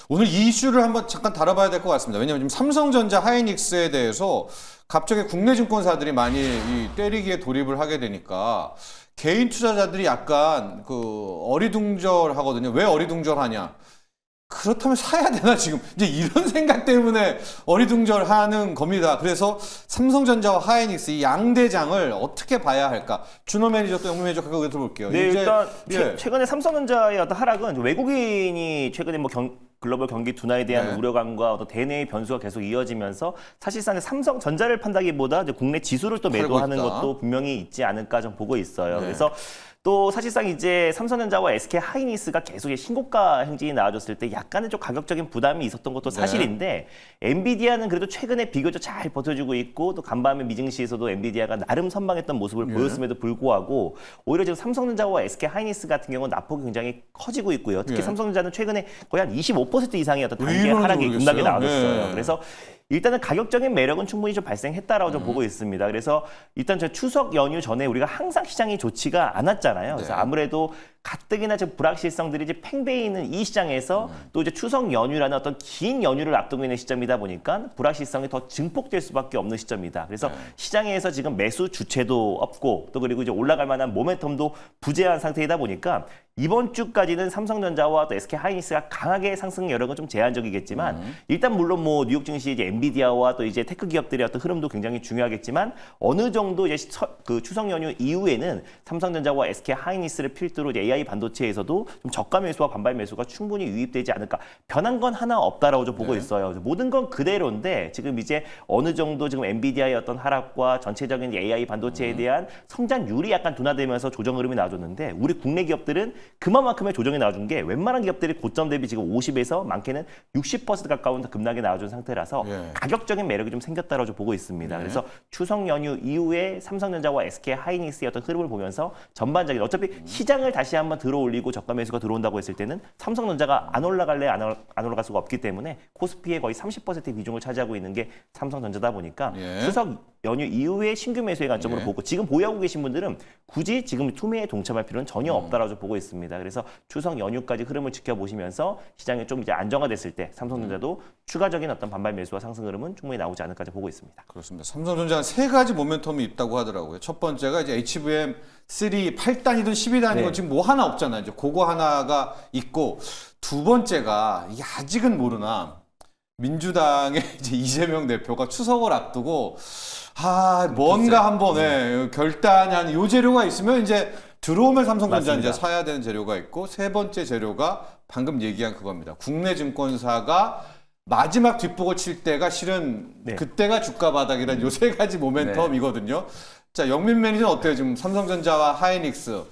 Speaker 1: 오늘 이 이슈를 한번 잠깐 다뤄봐야 될 것 같습니다. 왜냐하면 지금 삼성전자, 하이닉스에 대해서 갑자기 국내 증권사들이 많이 이 때리기에 돌입을 하게 되니까 개인 투자자들이 약간 그 어리둥절하거든요. 왜 어리둥절하냐? 그렇다면 사야 되나 지금 이제 이런 생각 때문에 어리둥절하는 겁니다. 그래서 삼성전자와 하이닉스 이 양대장을 어떻게 봐야 할까? 준호 매니저 또 영민 매니저 각각 들어볼게요.
Speaker 3: 네,
Speaker 1: 이제,
Speaker 3: 일단
Speaker 1: 예.
Speaker 3: 최근에 삼성전자의 어떤 하락은 외국인이 최근에 뭐 글로벌 경기 둔화에 대한
Speaker 1: 네.
Speaker 3: 우려감과 어떤 대내의 변수가 계속 이어지면서 사실상 삼성전자를 판다기보다 이제 국내 지수를 또 매도하는
Speaker 1: 있다.
Speaker 3: 것도 분명히 있지 않을까 좀 보고 있어요.
Speaker 1: 네.
Speaker 3: 그래서 또 사실상 이제 삼성전자와 SK 하이닉스가 계속 신고가 행진이 나와줬을 때 약간의 좀 가격적인 부담이 있었던 것도 사실인데 엔비디아는 그래도 최근에 비교적 잘 버텨주고 있고 또 간밤의 미증시에서도 엔비디아가 나름 선방했던 모습을 보였음에도 불구하고 오히려 지금 삼성전자와 SK 하이닉스 같은 경우는 낙폭이 굉장히 커지고 있고요. 특히 삼성전자는 최근에 거의 한 25% 이상의 어떤 단계
Speaker 1: 이러는지
Speaker 3: 하락이
Speaker 1: 모르겠어요.
Speaker 3: 급락이 나와줬어요.
Speaker 1: 네.
Speaker 3: 그래서 일단은 가격적인 매력은 충분히 좀 발생했다라고 좀 보고 있습니다. 그래서 일단 저 추석 연휴 전에 우리가 항상 시장이 좋지가 않았잖아요. 그래서
Speaker 1: 네.
Speaker 3: 아무래도 가뜩이나 좀 불확실성들이 이제 팽배해 있는 이 시장에서 또 이제 추석 연휴라는 어떤 긴 연휴를 앞두고 있는 시점이다 보니까 불확실성이 더 증폭될 수밖에 없는 시점이다. 그래서 시장에서 지금 매수 주체도 없고 또 그리고 이제 올라갈 만한 모멘텀도 부재한 상태이다 보니까 이번 주까지는 삼성전자와 또 SK 하이닉스가 강하게 상승 여력은 좀 제한적이겠지만 일단 물론 뭐 뉴욕 증시 이제 엔비디아와 또 이제 테크 기업들의 어떤 흐름도 굉장히 중요하겠지만 어느 정도 이제 그 추석 연휴 이후에는 삼성전자와 SK 하이닉스를 필두로 이제 AI 반도체에서도 좀 저가 매수와 반발 매수가 충분히 유입되지 않을까. 변한 건 하나 없다라고 좀 보고 있어요. 모든 건 그대로인데 지금 이제 어느 정도 지금 엔비디아의 어떤 하락과 전체적인 AI 반도체에 대한 성장률이 약간 둔화되면서 조정 흐름이 나와줬는데 우리 국내 기업들은 그만큼의 조정이 나와준 게 웬만한 기업들이 고점 대비 지금 50에서 많게는 60% 가까운 급락이 나와준 상태라서 가격적인 매력이 좀 생겼다라고 좀 보고 있습니다. 그래서 추석 연휴 이후에 삼성전자와 SK 하이닉스의 어떤 흐름을 보면서 전반적인 어차피 시장을 다시 한번 들어올리고 저가 매수가 들어온다고 했을 때는 삼성전자가 안 올라갈래 안 올라갈 수가 없기 때문에 코스피의 거의 30%의 비중을 차지하고 있는 게 삼성전자다 보니까 추석 연휴 이후에 신규 매수의 관점으로 보고 지금 보유하고 계신 분들은 굳이 지금 투매에 동참할 필요는 전혀 없다라고 보고 있습니다. 그래서 추석 연휴까지 흐름을 지켜보시면서 시장이 좀 이제 안정화됐을 때 삼성전자도 추가적인 어떤 반발 매수와 상승 흐름은 충분히 나오지 않을까 보고 있습니다.
Speaker 1: 그렇습니다. 삼성전자는 세 가지 모멘텀이 있다고 하더라고요. 첫 번째가 이제 HBM3 8단이든 12단이든 지금 뭐 하나 없잖아요. 이제 그거 하나가 있고 두 번째가 이게 아직은 모르나 민주당의 이제 이재명 대표가 추석을 앞두고 뭔가 한 번에 결단이 한 요 재료가 있으면 이제 들어오면 삼성전자 이제 사야 되는 재료가 있고 세 번째 재료가 방금 얘기한 그겁니다. 국내 증권사가 마지막 뒷북을 칠 때가 실은 그때가 주가 바닥이란 요 세 가지 모멘텀이거든요. 자, 영민 매니저는 어때요? 지금 삼성전자와 하이닉스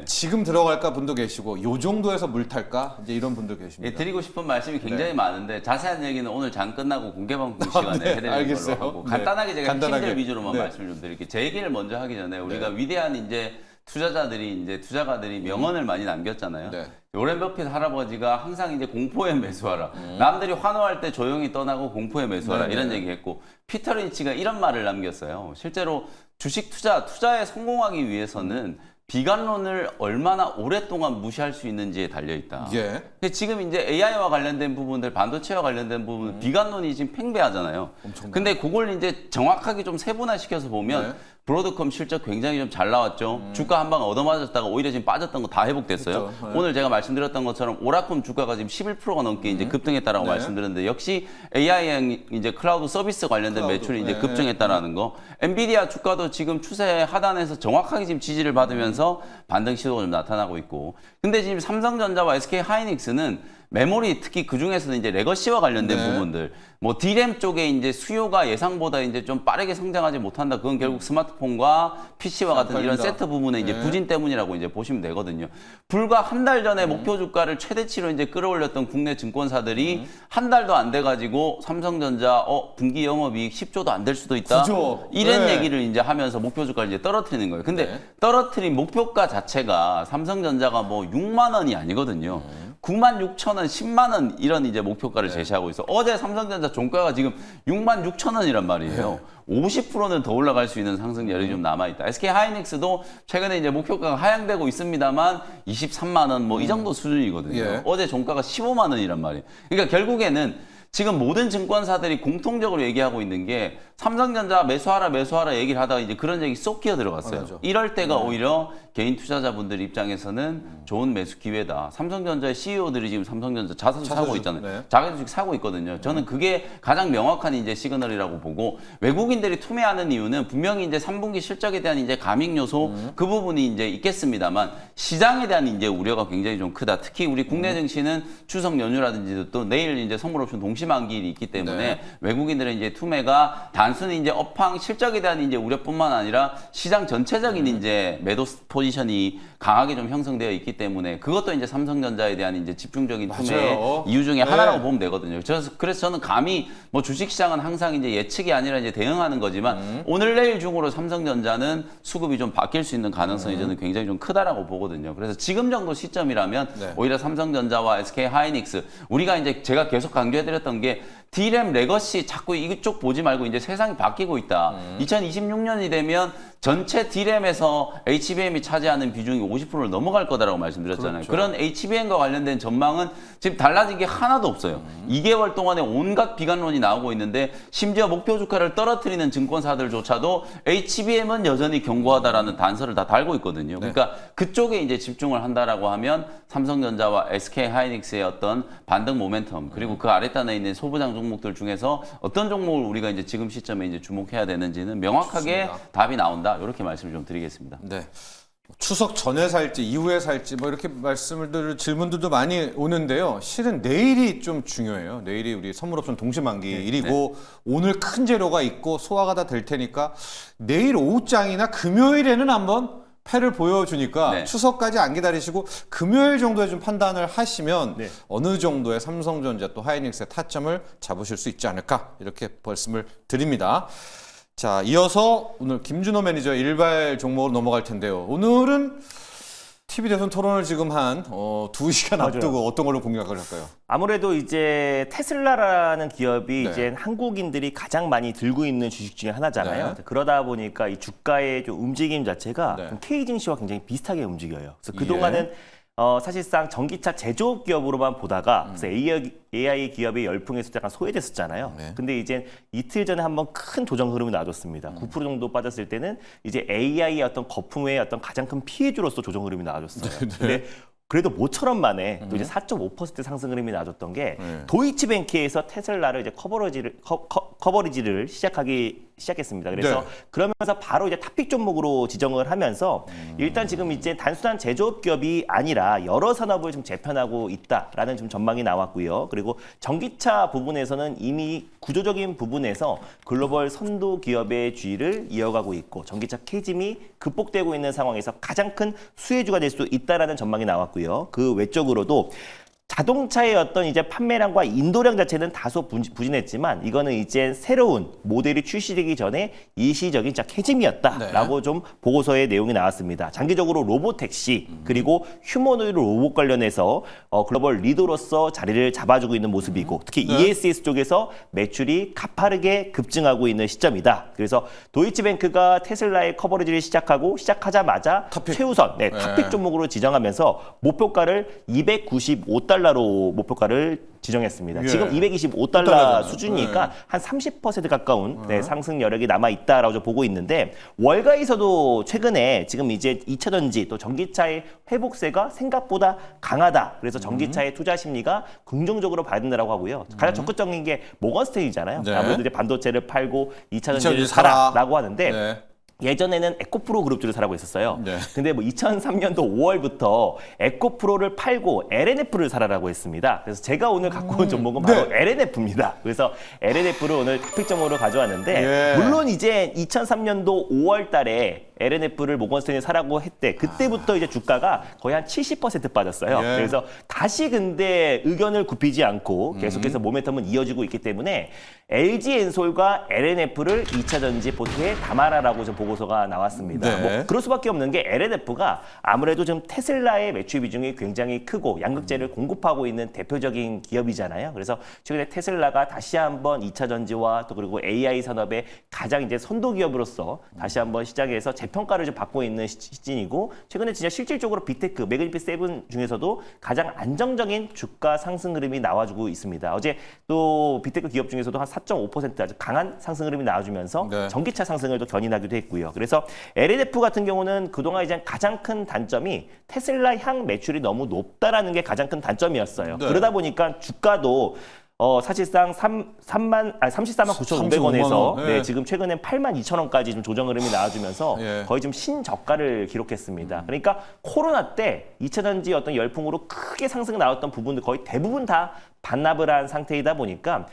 Speaker 1: 지금 들어갈까 분도 계시고 요 정도에서 물 탈까? 이제 이런 분도 계십니다.
Speaker 2: 예, 드리고 싶은 말씀이 굉장히 많은데 자세한 얘기는 오늘 장 끝나고 공개방송 시간에 해드리는
Speaker 1: 알겠어요.
Speaker 2: 걸로 하고 간단하게 제가
Speaker 1: 간단하게.
Speaker 2: 핵심들 위주로만 말씀을 좀 드릴게요. 제 얘기를 먼저 하기 전에 우리가 위대한 이제 투자가들이 명언을 많이 남겼잖아요. 오렌 버핏 할아버지가 항상 이제 공포에 매수하라. 남들이 환호할 때 조용히 떠나고 공포에 매수하라. 이런 얘기했고 피터 린치가 이런 말을 남겼어요. 실제로 주식 투자에 성공하기 위해서는 비관론을 얼마나 오랫동안 무시할 수 있는지에 달려있다. 근데 지금 이제 AI와 관련된 부분들, 반도체와 관련된 부분, 비관론이 지금 팽배하잖아요. 근데 그걸 이제 정확하게 좀 세분화시켜서 보면 브로드컴 실적 굉장히 좀 잘 나왔죠. 주가 한 방 얻어맞았다가 오히려 지금 빠졌던 거 다 회복됐어요. 오늘 제가 말씀드렸던 것처럼 오라콤 주가가 지금 11%가 넘게 이제 급등했다라고 말씀드렸는데 역시 AI 이제 클라우드 서비스 관련된 매출이 이제 급증했다라는 거. 엔비디아 주가도 지금 추세 하단에서 정확하게 지금 지지를 받으면서 반등 시도가 좀 나타나고 있고. 근데 지금 삼성전자와 SK 하이닉스는 메모리 특히 그 중에서도 이제 레거시와 관련된 부분들, 뭐 D램 쪽에 이제 수요가 예상보다 이제 좀 빠르게 성장하지 못한다. 그건 결국 스마트폰과 PC와 같은 이런 세트 부분의 이제 부진 때문이라고 이제 보시면 되거든요. 불과 한 달 전에 목표 주가를 최대치로 이제 끌어올렸던 국내 증권사들이 한 달도 안 돼가지고 삼성전자 분기 영업이익 10조도 안 될 수도 있다. 이런 얘기를 이제 하면서 목표 주가를 이제 떨어뜨리는 거예요. 근데 떨어뜨린 목표가 자체가 삼성전자가 뭐 6만 원이 아니거든요. 9만 6천 원, 10만 원 이런 이제 목표가를 제시하고 있어. 어제 삼성전자 종가가 지금 6만 6천 원이란 말이에요. 50%는 더 올라갈 수 있는 상승률이 좀 남아있다. SK 하이닉스도 최근에 이제 목표가가 하향되고 있습니다만 23만 원 뭐 이 정도 수준이거든요. 어제 종가가 15만 원이란 말이에요. 그러니까 결국에는 지금 모든 증권사들이 공통적으로 얘기하고 있는 게 삼성전자 매수하라 얘기를 하다가 이제 그런 얘기 쏙 끼어 들어갔어요.
Speaker 1: 맞아.
Speaker 2: 이럴 때가 오히려 개인 투자자분들 입장에서는 좋은 매수 기회다. 삼성전자의 CEO들이 지금 삼성전자 자사주 사고 있잖아요.
Speaker 1: 네.
Speaker 2: 자기주식 사고 있거든요. 저는 그게 가장 명확한 이제 시그널이라고 보고, 외국인들이 투매하는 이유는 분명히 이제 3분기 실적에 대한 이제 가밍 요소 그 부분이 이제 있겠습니다만, 시장에 대한 이제 우려가 굉장히 좀 크다. 특히 우리 국내 증시는 추석 연휴라든지 또 내일 이제 선물옵션 동시만기일이 있기 때문에
Speaker 1: 네.
Speaker 2: 외국인들은 이제 투매가 단순히 이제 업황 실적에 대한 이제 우려뿐만 아니라 시장 전체적인 이제 매도 포지션이 강하게 좀 형성되어 있기 때문에, 그것도 이제 삼성전자에 대한 이제 집중적인 투매의
Speaker 1: 맞아요.
Speaker 2: 이유 중에
Speaker 1: 네.
Speaker 2: 하나라고 보면 되거든요. 그래서 저는 감히 뭐 주식시장은 항상 이제 예측이 아니라 이제 대응하는 거지만 오늘 내일 중으로 삼성전자는 수급이 좀 바뀔 수 있는 가능성이 저는 굉장히 좀 크다라고 보거든요. 그래서 지금 정도 시점이라면
Speaker 1: 네.
Speaker 2: 오히려 삼성전자와 SK 하이닉스, 우리가 이제 제가 계속 강조해드렸던 게 D램 레거시 자꾸 이쪽 보지 말고 이제 세상이 바뀌고 있다. 2026년이 되면 전체 D램에서 HBM이 차지하는 비중이 50%를 넘어갈 거다라고 말씀드렸잖아요.
Speaker 1: 그렇죠.
Speaker 2: 그런 HBM과 관련된 전망은 지금 달라진 게 하나도 없어요. 2개월 동안에 온갖 비관론이 나오고 있는데, 심지어 목표 주가를 떨어뜨리는 증권사들조차도 HBM은 여전히 견고하다라는 단서를 다 달고 있거든요. 그러니까 그쪽에 이제 집중을 한다라고 하면 삼성전자와 SK 하이닉스의 어떤 반등 모멘텀, 그리고 그 아랫단에 있는 소부장 종목들 중에서 어떤 종목을 우리가 이제 지금 시점에 이제 주목해야 되는지는 명확하게
Speaker 1: 좋습니다.
Speaker 2: 답이 나온다. 이렇게 말씀을 좀 드리겠습니다.
Speaker 1: 네. 추석 전에 살지 이후에 살지 뭐 이렇게 말씀을 질문들도 많이 오는데요. 실은 내일이 좀 중요해요. 내일이 우리 선물옵션 동시만기일이고 오늘 큰 재료가 있고 소화가 다 될 테니까 내일 오후장이나 금요일에는 한번 패를 보여주니까
Speaker 2: 네.
Speaker 1: 추석까지 안 기다리시고 금요일 정도에 좀 판단을 하시면
Speaker 3: 네.
Speaker 1: 어느 정도의 삼성전자 또 하이닉스의 타점을 잡으실 수 있지 않을까 이렇게 말씀을 드립니다. 자, 이어서 오늘 김준호 매니저 일발 종목으로 넘어갈 텐데요. 오늘은 TV 대선 토론을 지금 한 2시간
Speaker 3: 맞아요.
Speaker 1: 앞두고 어떤 걸로 공략을 할까요?
Speaker 3: 아무래도 이제 테슬라라는 기업이
Speaker 1: 네.
Speaker 3: 이제 한국인들이 가장 많이 들고 있는 주식 중에 하나잖아요.
Speaker 1: 네.
Speaker 3: 그러다 보니까 이 주가의 좀 움직임 자체가
Speaker 1: 네.
Speaker 3: K 증시와 굉장히 비슷하게 움직여요. 그래서
Speaker 1: 예.
Speaker 3: 그동안은 사실상 전기차 제조업 기업으로만 보다가 그래서 AI 기업의 열풍에서 약간 소외됐었잖아요.
Speaker 1: 네.
Speaker 3: 근데 이제 이틀 전에 한번 큰 조정 흐름이 나와줬습니다. 9% 정도 빠졌을 때는 이제 AI의 어떤 거품의 어떤 가장 큰 피해주로서 조정 흐름이 나와줬어요. 근데 그래도 모처럼 만에 또 이제 4.5% 상승 흐름이 나와줬던 게
Speaker 1: 네.
Speaker 3: 도이치뱅크에서 테슬라를 이제 커버리지를 시작했습니다. 그래서
Speaker 1: 네.
Speaker 3: 그러면서 바로 이제 탑픽 종목으로 지정을 하면서 일단 지금 이제 단순한 제조업 기업이 아니라 여러 산업을 좀 재편하고 있다라는 좀 전망이 나왔고요. 그리고 전기차 부분에서는 이미 구조적인 부분에서 글로벌 선도 기업의 주의를 이어가고 있고 전기차 캐즘이 극복되고 있는 상황에서 가장 큰 수혜주가 될 수 있다라는 전망이 나왔고요. 그 외적으로도 자동차의 어떤 이제 판매량과 인도량 자체는 다소 부진했지만 이거는 이제 새로운 모델이 출시되기 전에 일시적인 캐즘이었다라고 좀 보고서의 내용이 나왔습니다. 장기적으로 로보택시 그리고 휴머노이드 로봇 관련해서 글로벌 리더로서 자리를 잡아주고 있는 모습이고 특히 ESS 쪽에서 매출이 가파르게 급증하고 있는 시점이다. 그래서 도이치뱅크가 테슬라의 커버리지를 시작하자마자
Speaker 1: 탑픽.
Speaker 3: 최우선 탑픽 종목으로 지정하면서 목표가를 295달러로 목표가를 지정했습니다.
Speaker 1: 예.
Speaker 3: 지금 225달러
Speaker 1: 달러잖아요.
Speaker 3: 수준이니까
Speaker 1: 네.
Speaker 3: 한 30% 가까운 상승 여력이 남아 있다라고 좀 보고 있는데 월가에서도 최근에 지금 이제 2차 전지 또 전기차의 회복세가 생각보다 강하다. 그래서 전기차의 투자 심리가 긍정적으로 봐야 된다고 하고요. 가장 적극적인 게 모건스테인이잖아요.
Speaker 1: 네.
Speaker 3: 아무래도 이제 반도체를 팔고 2차 전지를
Speaker 1: 전지 사라.
Speaker 3: 사라라고 하는데
Speaker 1: 네.
Speaker 3: 예전에는 에코프로 그룹주를 사라고 했었어요.
Speaker 1: 네.
Speaker 3: 근데 뭐 2003년도 5월부터 에코프로를 팔고 LNF를 사라라고 했습니다. 그래서 제가 오늘 갖고 온 종목은 바로
Speaker 1: 네.
Speaker 3: LNF입니다. 그래서 LNF를 오늘 픽점으로 가져왔는데
Speaker 1: 예.
Speaker 3: 물론 이제 2003년도 5월 달에 LNF를 모건스테인이 사라고 했대. 그때부터 이제 주가가 거의 한 70% 빠졌어요.
Speaker 1: 예.
Speaker 3: 그래서 다시 근데 의견을 굽히지 않고 계속해서 모멘텀은 이어지고 있기 때문에 LG엔솔과 LNF를 2차 전지 포트에 담아라라고 좀 보고 보고서가 나왔습니다.
Speaker 1: 네.
Speaker 3: 뭐 그럴 수밖에 없는 게 LNF가 아무래도 지금 테슬라의 매출 비중이 굉장히 크고 양극재를 공급하고 있는 대표적인 기업이잖아요. 그래서 최근에 테슬라가 다시 한번 2차 전지와 또 그리고 AI 산업의 가장 이제 선도 기업으로서 다시 한번 시장에서 재평가를 좀 받고 있는 시즌이고 최근에 진짜 실질적으로 빅테크 매그니피 7 중에서도 가장 안정적인 주가 상승 흐름이 나와주고 있습니다. 어제 또 빅테크 기업 중에서도 한 4.5% 아주 강한 상승 흐름이 나와주면서
Speaker 1: 네.
Speaker 3: 전기차 상승을 또 견인하기도 했고요. 그래서 LNF 같은 경우는 그동안 이제 가장 큰 단점이 테슬라 향 매출이 너무 높다라는 게 가장 큰 단점이었어요.
Speaker 1: 네.
Speaker 3: 그러다 보니까 주가도 사실상 34만 9,500원에서
Speaker 1: 원. 예.
Speaker 3: 지금 최근엔 8만 2천 원까지 좀 조정 흐름이 나와주면서
Speaker 1: 예.
Speaker 3: 거의 좀 신저가를 기록했습니다. 그러니까 코로나 때 2차 전지 어떤 열풍으로 크게 상승 나왔던 부분들 거의 대부분 다 반납을 한 상태이다 보니까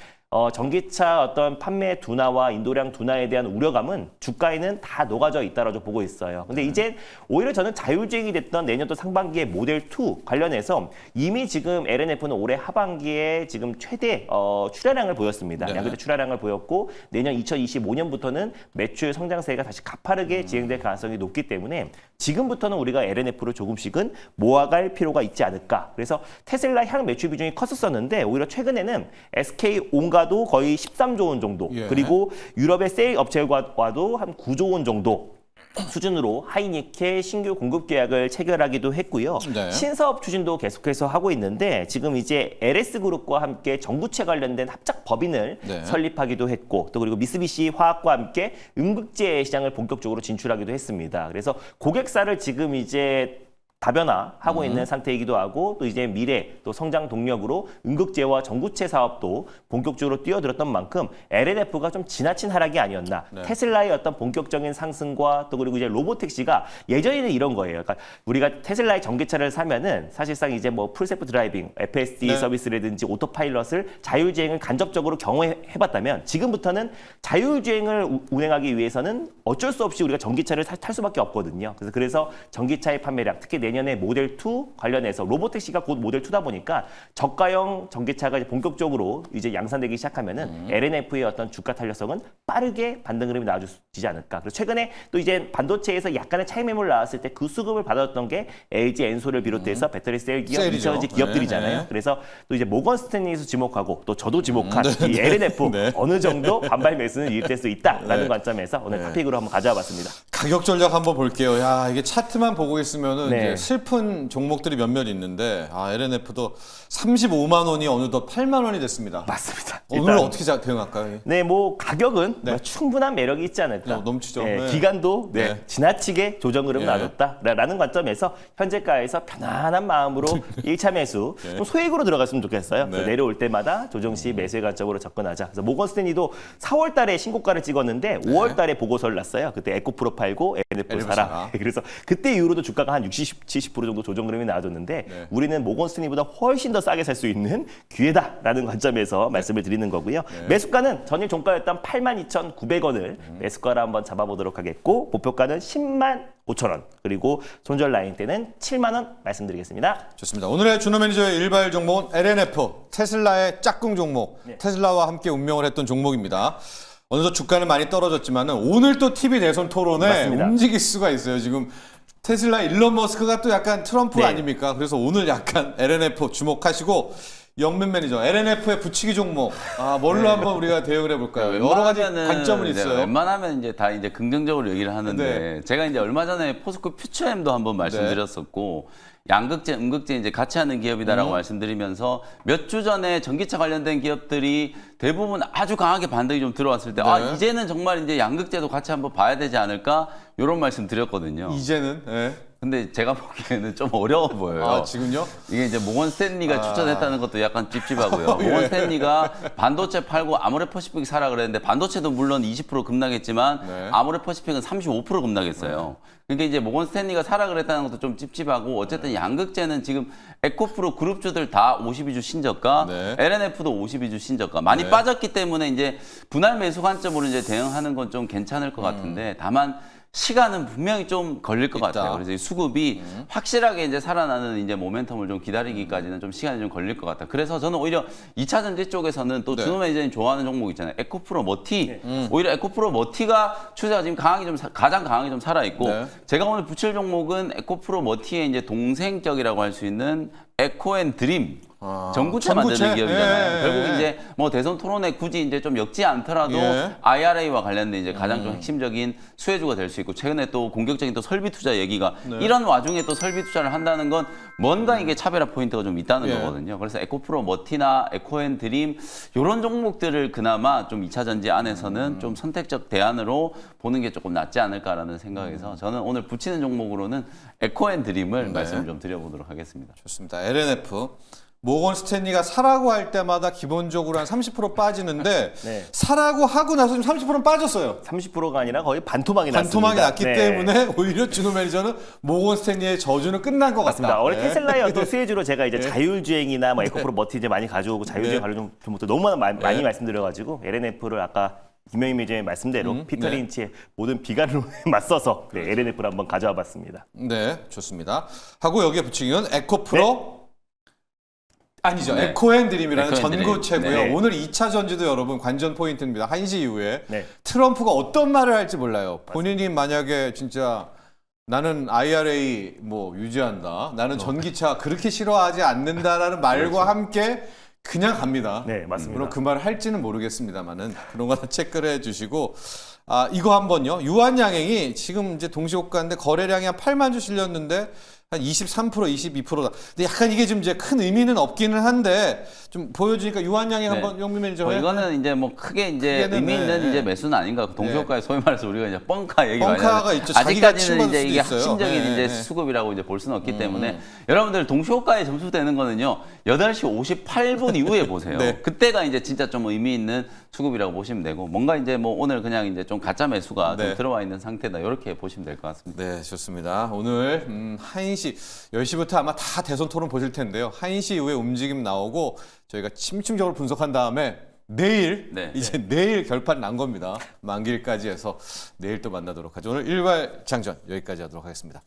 Speaker 3: 전기차 어떤 판매 둔화와 인도량 둔화에 대한 우려감은 주가에는 다 녹아져 있다라고 보고 있어요. 근데 이제 오히려 저는 자율주행이 됐던 내년도 상반기에 모델 2 관련해서 이미 지금 LNF는 올해 하반기에 지금 최대 출하량을 보였습니다.
Speaker 1: 네.
Speaker 3: 양극재 출하량을 보였고 내년 2025년부터는 매출 성장세가 다시 가파르게 진행될 가능성이 높기 때문에 지금부터는 우리가 LNF를 조금씩은 모아갈 필요가 있지 않을까. 그래서 테슬라 향 매출 비중이 컸었는데 오히려 최근에는 SK 온가도 거의 13조 원 정도
Speaker 1: 예.
Speaker 3: 그리고 유럽의 세일 업체와도 한 9조 원 정도 수준으로 하이니켈 신규 공급 계약을 체결하기도 했고요.
Speaker 1: 네.
Speaker 3: 신사업 추진도 계속해서 하고 있는데 지금 이제 LS그룹과 함께 전구체 관련된 합작 법인을
Speaker 1: 네.
Speaker 3: 설립하기도 했고 또 그리고 미쓰비시 화학과 함께 음극재 시장을 본격적으로 진출하기도 했습니다. 그래서 고객사를 지금 이제 다변화하고 있는 상태이기도 하고 또 이제 미래 또 성장 동력으로 음극재와 전구체 사업도 본격적으로 뛰어들었던 만큼 LNF가 좀 지나친 하락이 아니었나.
Speaker 1: 네.
Speaker 3: 테슬라의 어떤 본격적인 상승과 또 그리고 이제 로보택시가 예전에는 이런 거예요. 그러니까 우리가 테슬라의 전기차를 사면은 사실상 이제 뭐 풀셀프 드라이빙, FSD
Speaker 1: 네.
Speaker 3: 서비스라든지 오토파일럿을 자율주행을 간접적으로 경험해봤다면 지금부터는 자율주행을 운행하기 위해서는 어쩔 수 없이 우리가 전기차를 탈 수밖에 없거든요. 그래서 전기차의 판매량 특히 내년에 모델 2 관련해서 로보택시가 곧 모델 2다 보니까 저가형 전기차가 이제 본격적으로 이제 양산되기 시작하면은 LNF의 어떤 주가 탄력성은 빠르게 반등 흐름이 나와주지 않을까. 그래서 최근에 또 이제 반도체에서 약간의 차익 매물 나왔을 때 그 수급을 받았던 게 LG 엔솔을 비롯해서 배터리 셀 기업,
Speaker 1: 셀이죠.
Speaker 3: 2차전지 기업들이잖아요.
Speaker 1: 네.
Speaker 3: 그래서 또 이제 모건 스탠리에서 지목하고 또 저도 지목한 이 LNF
Speaker 1: 네.
Speaker 3: 어느 정도 반발 매수는 이입될 수 있다라는
Speaker 1: 네.
Speaker 3: 관점에서 오늘
Speaker 1: 네.
Speaker 3: 토픽으로 한번 가져와 봤습니다.
Speaker 1: 가격 전략 한번 볼게요. 야, 이게 차트만 보고 있으면은
Speaker 3: 네.
Speaker 1: 이제 슬픈 종목들이 몇몇 있는데 LNF도 35만 원이 어느덧 8만 원이 됐습니다.
Speaker 3: 맞습니다.
Speaker 1: 오늘 어떻게 대응할까요?
Speaker 3: 네, 뭐 가격은
Speaker 1: 네.
Speaker 3: 뭐 충분한 매력이 있지 않을까.
Speaker 1: 넘치죠.
Speaker 3: 네,
Speaker 1: 네.
Speaker 3: 기간도
Speaker 1: 네.
Speaker 3: 지나치게 조정 흐름
Speaker 1: 예.
Speaker 3: 놔뒀다라는 관점에서 현재가에서 편안한 마음으로 1차 매수
Speaker 1: 네.
Speaker 3: 좀 소액으로 들어갔으면 좋겠어요.
Speaker 1: 네.
Speaker 3: 내려올 때마다 조정 시 매수의 관점으로 접근하자. 그래서 모건 스탠리도 4월 달에 신고가를 찍었는데 5월 달에 보고서를 놨어요. 그때 에코프로 팔고 LNF
Speaker 1: LNF
Speaker 3: 사라.
Speaker 1: 사라.
Speaker 3: 그래서 그때 이후로도 주가가 한 60, 70% 정도 조정 흐름이 나와줬는데
Speaker 1: 네.
Speaker 3: 우리는 모건 스탠리보다 훨씬 더 싸게 살 수 있는 기회다라는 관점에서 말씀을 드리는 거고요. 매수가는 전일 종가였던 82,900원을 매수가로 한번 잡아보도록 하겠고 목표가는 10만 5천 원 그리고 손절 라인 때는 7만 원 말씀드리겠습니다.
Speaker 1: 좋습니다. 오늘의 준호 매니저의 일발 종목은 LNF, 테슬라의 짝꿍 종목,
Speaker 3: 네.
Speaker 1: 테슬라와 함께 운명을 했던 종목입니다. 어느덧 주가는 많이 떨어졌지만은 오늘 또 TV 대선 토론에
Speaker 3: 맞습니다.
Speaker 1: 움직일 수가 있어요. 지금 테슬라 일론 머스크가 또 약간 트럼프
Speaker 3: 네.
Speaker 1: 아닙니까? 그래서 오늘 약간 LNF 주목하시고 영민 매니저 LNF의 붙이기 종목 뭘로 한번 우리가 대응을 해볼까요? 여러 가지 관점은 있어요.
Speaker 2: 웬만하면 이제 다 이제 긍정적으로 얘기를 하는데
Speaker 1: 네.
Speaker 2: 제가 이제 얼마 전에 포스코 퓨처엠도 한번 말씀드렸었고 양극재, 음극재 이제 같이 하는 기업이다라고 말씀드리면서 몇 주 전에 전기차 관련된 기업들이 대부분 아주 강하게 반등이 좀 들어왔을 때
Speaker 1: 네.
Speaker 2: 이제는 정말 이제 양극재도 같이 한번 봐야 되지 않을까 이런 말씀 드렸거든요.
Speaker 1: 이제는
Speaker 2: 근데 제가 보기에는 좀 어려워 보여요.
Speaker 1: 지금요?
Speaker 2: 이게 이제 모건 스탠리가 추천했다는 것도 약간 찝찝하고요.
Speaker 1: 예.
Speaker 2: 모건 스탠리가 반도체 팔고 아모레퍼시픽 사라 그랬는데 반도체도 물론 20% 급락했지만
Speaker 1: 네.
Speaker 2: 아모레퍼시픽은 35% 급락했어요. 그러니까 이제 모건 스탠리가 사라 그랬다는 것도 좀 찝찝하고 어쨌든 양극재는 지금 에코프로 그룹주들 다 52주 신저가,
Speaker 1: 네.
Speaker 2: LNF도 52주 신저가 많이
Speaker 1: 네.
Speaker 2: 빠졌기 때문에 이제 분할 매수 관점으로 이제 대응하는 건 좀 괜찮을 것 같은데 다만 시간은 분명히 좀 걸릴 것
Speaker 1: 있다.
Speaker 2: 같아요. 그래서 이 수급이 확실하게 이제 살아나는 이제 모멘텀을 좀 기다리기까지는 좀 시간이 좀 걸릴 것 같아요. 그래서 저는 오히려 2차 전지 쪽에서는 또
Speaker 1: 네.
Speaker 2: 준호 매니저님 좋아하는 종목 있잖아요. 에코프로 머티. 오히려 에코프로 머티가 추세가 지금 강하게 좀 가장 강하게 좀 살아 있고
Speaker 1: 네.
Speaker 2: 제가 오늘 붙일 종목은 에코프로 머티의 이제 동생격이라고 할 수 있는 에코앤드림. 전구체 만드는
Speaker 1: 전구체?
Speaker 2: 기업이잖아요.
Speaker 1: 예,
Speaker 2: 결국
Speaker 1: 예.
Speaker 2: 이제 뭐 대선 토론에 굳이 이제 좀 엮지 않더라도
Speaker 1: 예.
Speaker 2: IRA와 관련된 이제 가장 좀 핵심적인 수혜주가 될 수 있고 최근에 또 공격적인 또 설비 투자 얘기가 이런 와중에 또 설비 투자를 한다는 건 뭔가 이게 차별화 포인트가 좀 있다는
Speaker 1: 예.
Speaker 2: 거거든요. 그래서 에코프로 머티나 에코앤드림 이런 종목들을 그나마 좀 2차 전지 안에서는 좀 선택적 대안으로 보는 게 조금 낫지 않을까라는 생각에서 저는 오늘 붙이는 종목으로는 에코앤드림을 말씀을 좀 드려보도록 하겠습니다.
Speaker 1: 좋습니다. LNF. 모건 스탠리가 사라고 할 때마다 기본적으로 한 30% 빠지는데
Speaker 3: 네.
Speaker 1: 사라고 하고 나서 지금 30%는 빠졌어요.
Speaker 3: 30%가 아니라 거의 반토막이
Speaker 1: 반토막이
Speaker 3: 났습니다.
Speaker 1: 났기
Speaker 3: 네.
Speaker 1: 때문에 오히려 준호 매니저는 모건 스탠리의 저주는 끝난 것
Speaker 3: 맞습니다.
Speaker 1: 같다.
Speaker 3: 원래
Speaker 1: 네.
Speaker 3: 테슬라의 어떤 수혜주로 제가 이제 자율주행이나 뭐 에코프로 머티 이제 많이 가져오고 자율주행
Speaker 1: 네.
Speaker 3: 관련 종목도 너무 많이
Speaker 1: 네.
Speaker 3: 말씀드려가지고 LNF를 아까 김영희 매니저의 말씀대로 피터
Speaker 1: 네.
Speaker 3: 린치의 모든 비관론에 맞서서 네, LNF를 한번 가져와 봤습니다.
Speaker 1: 네, 좋습니다. 하고 여기에 붙이기는 에코프로 아니죠.
Speaker 2: 네.
Speaker 1: 에코앤드림이라는
Speaker 2: 에코앤드림.
Speaker 1: 전고체고요.
Speaker 3: 네.
Speaker 1: 오늘 2차 전지도 여러분 관전 포인트입니다. 1시 이후에
Speaker 3: 네.
Speaker 1: 트럼프가 어떤 말을 할지 몰라요. 본인이 만약에 진짜 나는 IRA 뭐 유지한다. 나는 전기차 그렇게 싫어하지 않는다라는 말과 함께 그냥 갑니다.
Speaker 3: 네, 맞습니다.
Speaker 1: 물론 그 말을 할지는 모르겠습니다만은 그런 거는 체크를 해주시고 이거 한번요. 유한양행이 지금 이제 동시호가인데 거래량이 한 8만 주 실렸는데 한 23%, 22%다. 근데 약간 이게 좀 이제 큰 의미는 없기는 한데 좀 보여주니까 유한양행
Speaker 2: 네.
Speaker 1: 한번 영미 매니저
Speaker 2: 뭐 이거는 이제 뭐 크게 이제
Speaker 1: 크게는,
Speaker 2: 의미 있는
Speaker 1: 네.
Speaker 2: 이제 매수는 아닌가. 동시호가에 소위 말해서 우리가 이제 뻥카 얘기 많이
Speaker 1: 뻥카가
Speaker 2: 하는데
Speaker 1: 있죠. 자기가
Speaker 2: 아직까지는 이제
Speaker 1: 치받을
Speaker 2: 이게
Speaker 1: 수도 있어요.
Speaker 2: 핵심적인
Speaker 1: 네,
Speaker 2: 이제
Speaker 1: 네.
Speaker 2: 수급이라고 이제 볼 수는 없기 때문에 여러분들 동시호가에 점수되는 거는요 8시 58분 이후에 보세요.
Speaker 1: 네.
Speaker 2: 그때가 이제 진짜 좀 의미 있는 수급이라고 보시면 되고 뭔가 이제 뭐 오늘 그냥 이제 좀 가짜 매수가
Speaker 1: 네.
Speaker 2: 좀 들어와 있는 상태다 이렇게 보시면 될 것 같습니다.
Speaker 1: 네, 좋습니다. 오늘 1시, 10시부터 아마 다 대선 토론 보실 텐데요. 1시 이후에 움직임 나오고 저희가 침침적으로 분석한 다음에 내일,
Speaker 2: 네.
Speaker 1: 이제 내일 결판 난 겁니다. 만기일까지 해서 내일 또 만나도록 하죠. 오늘 일괄 장전 여기까지 하도록 하겠습니다.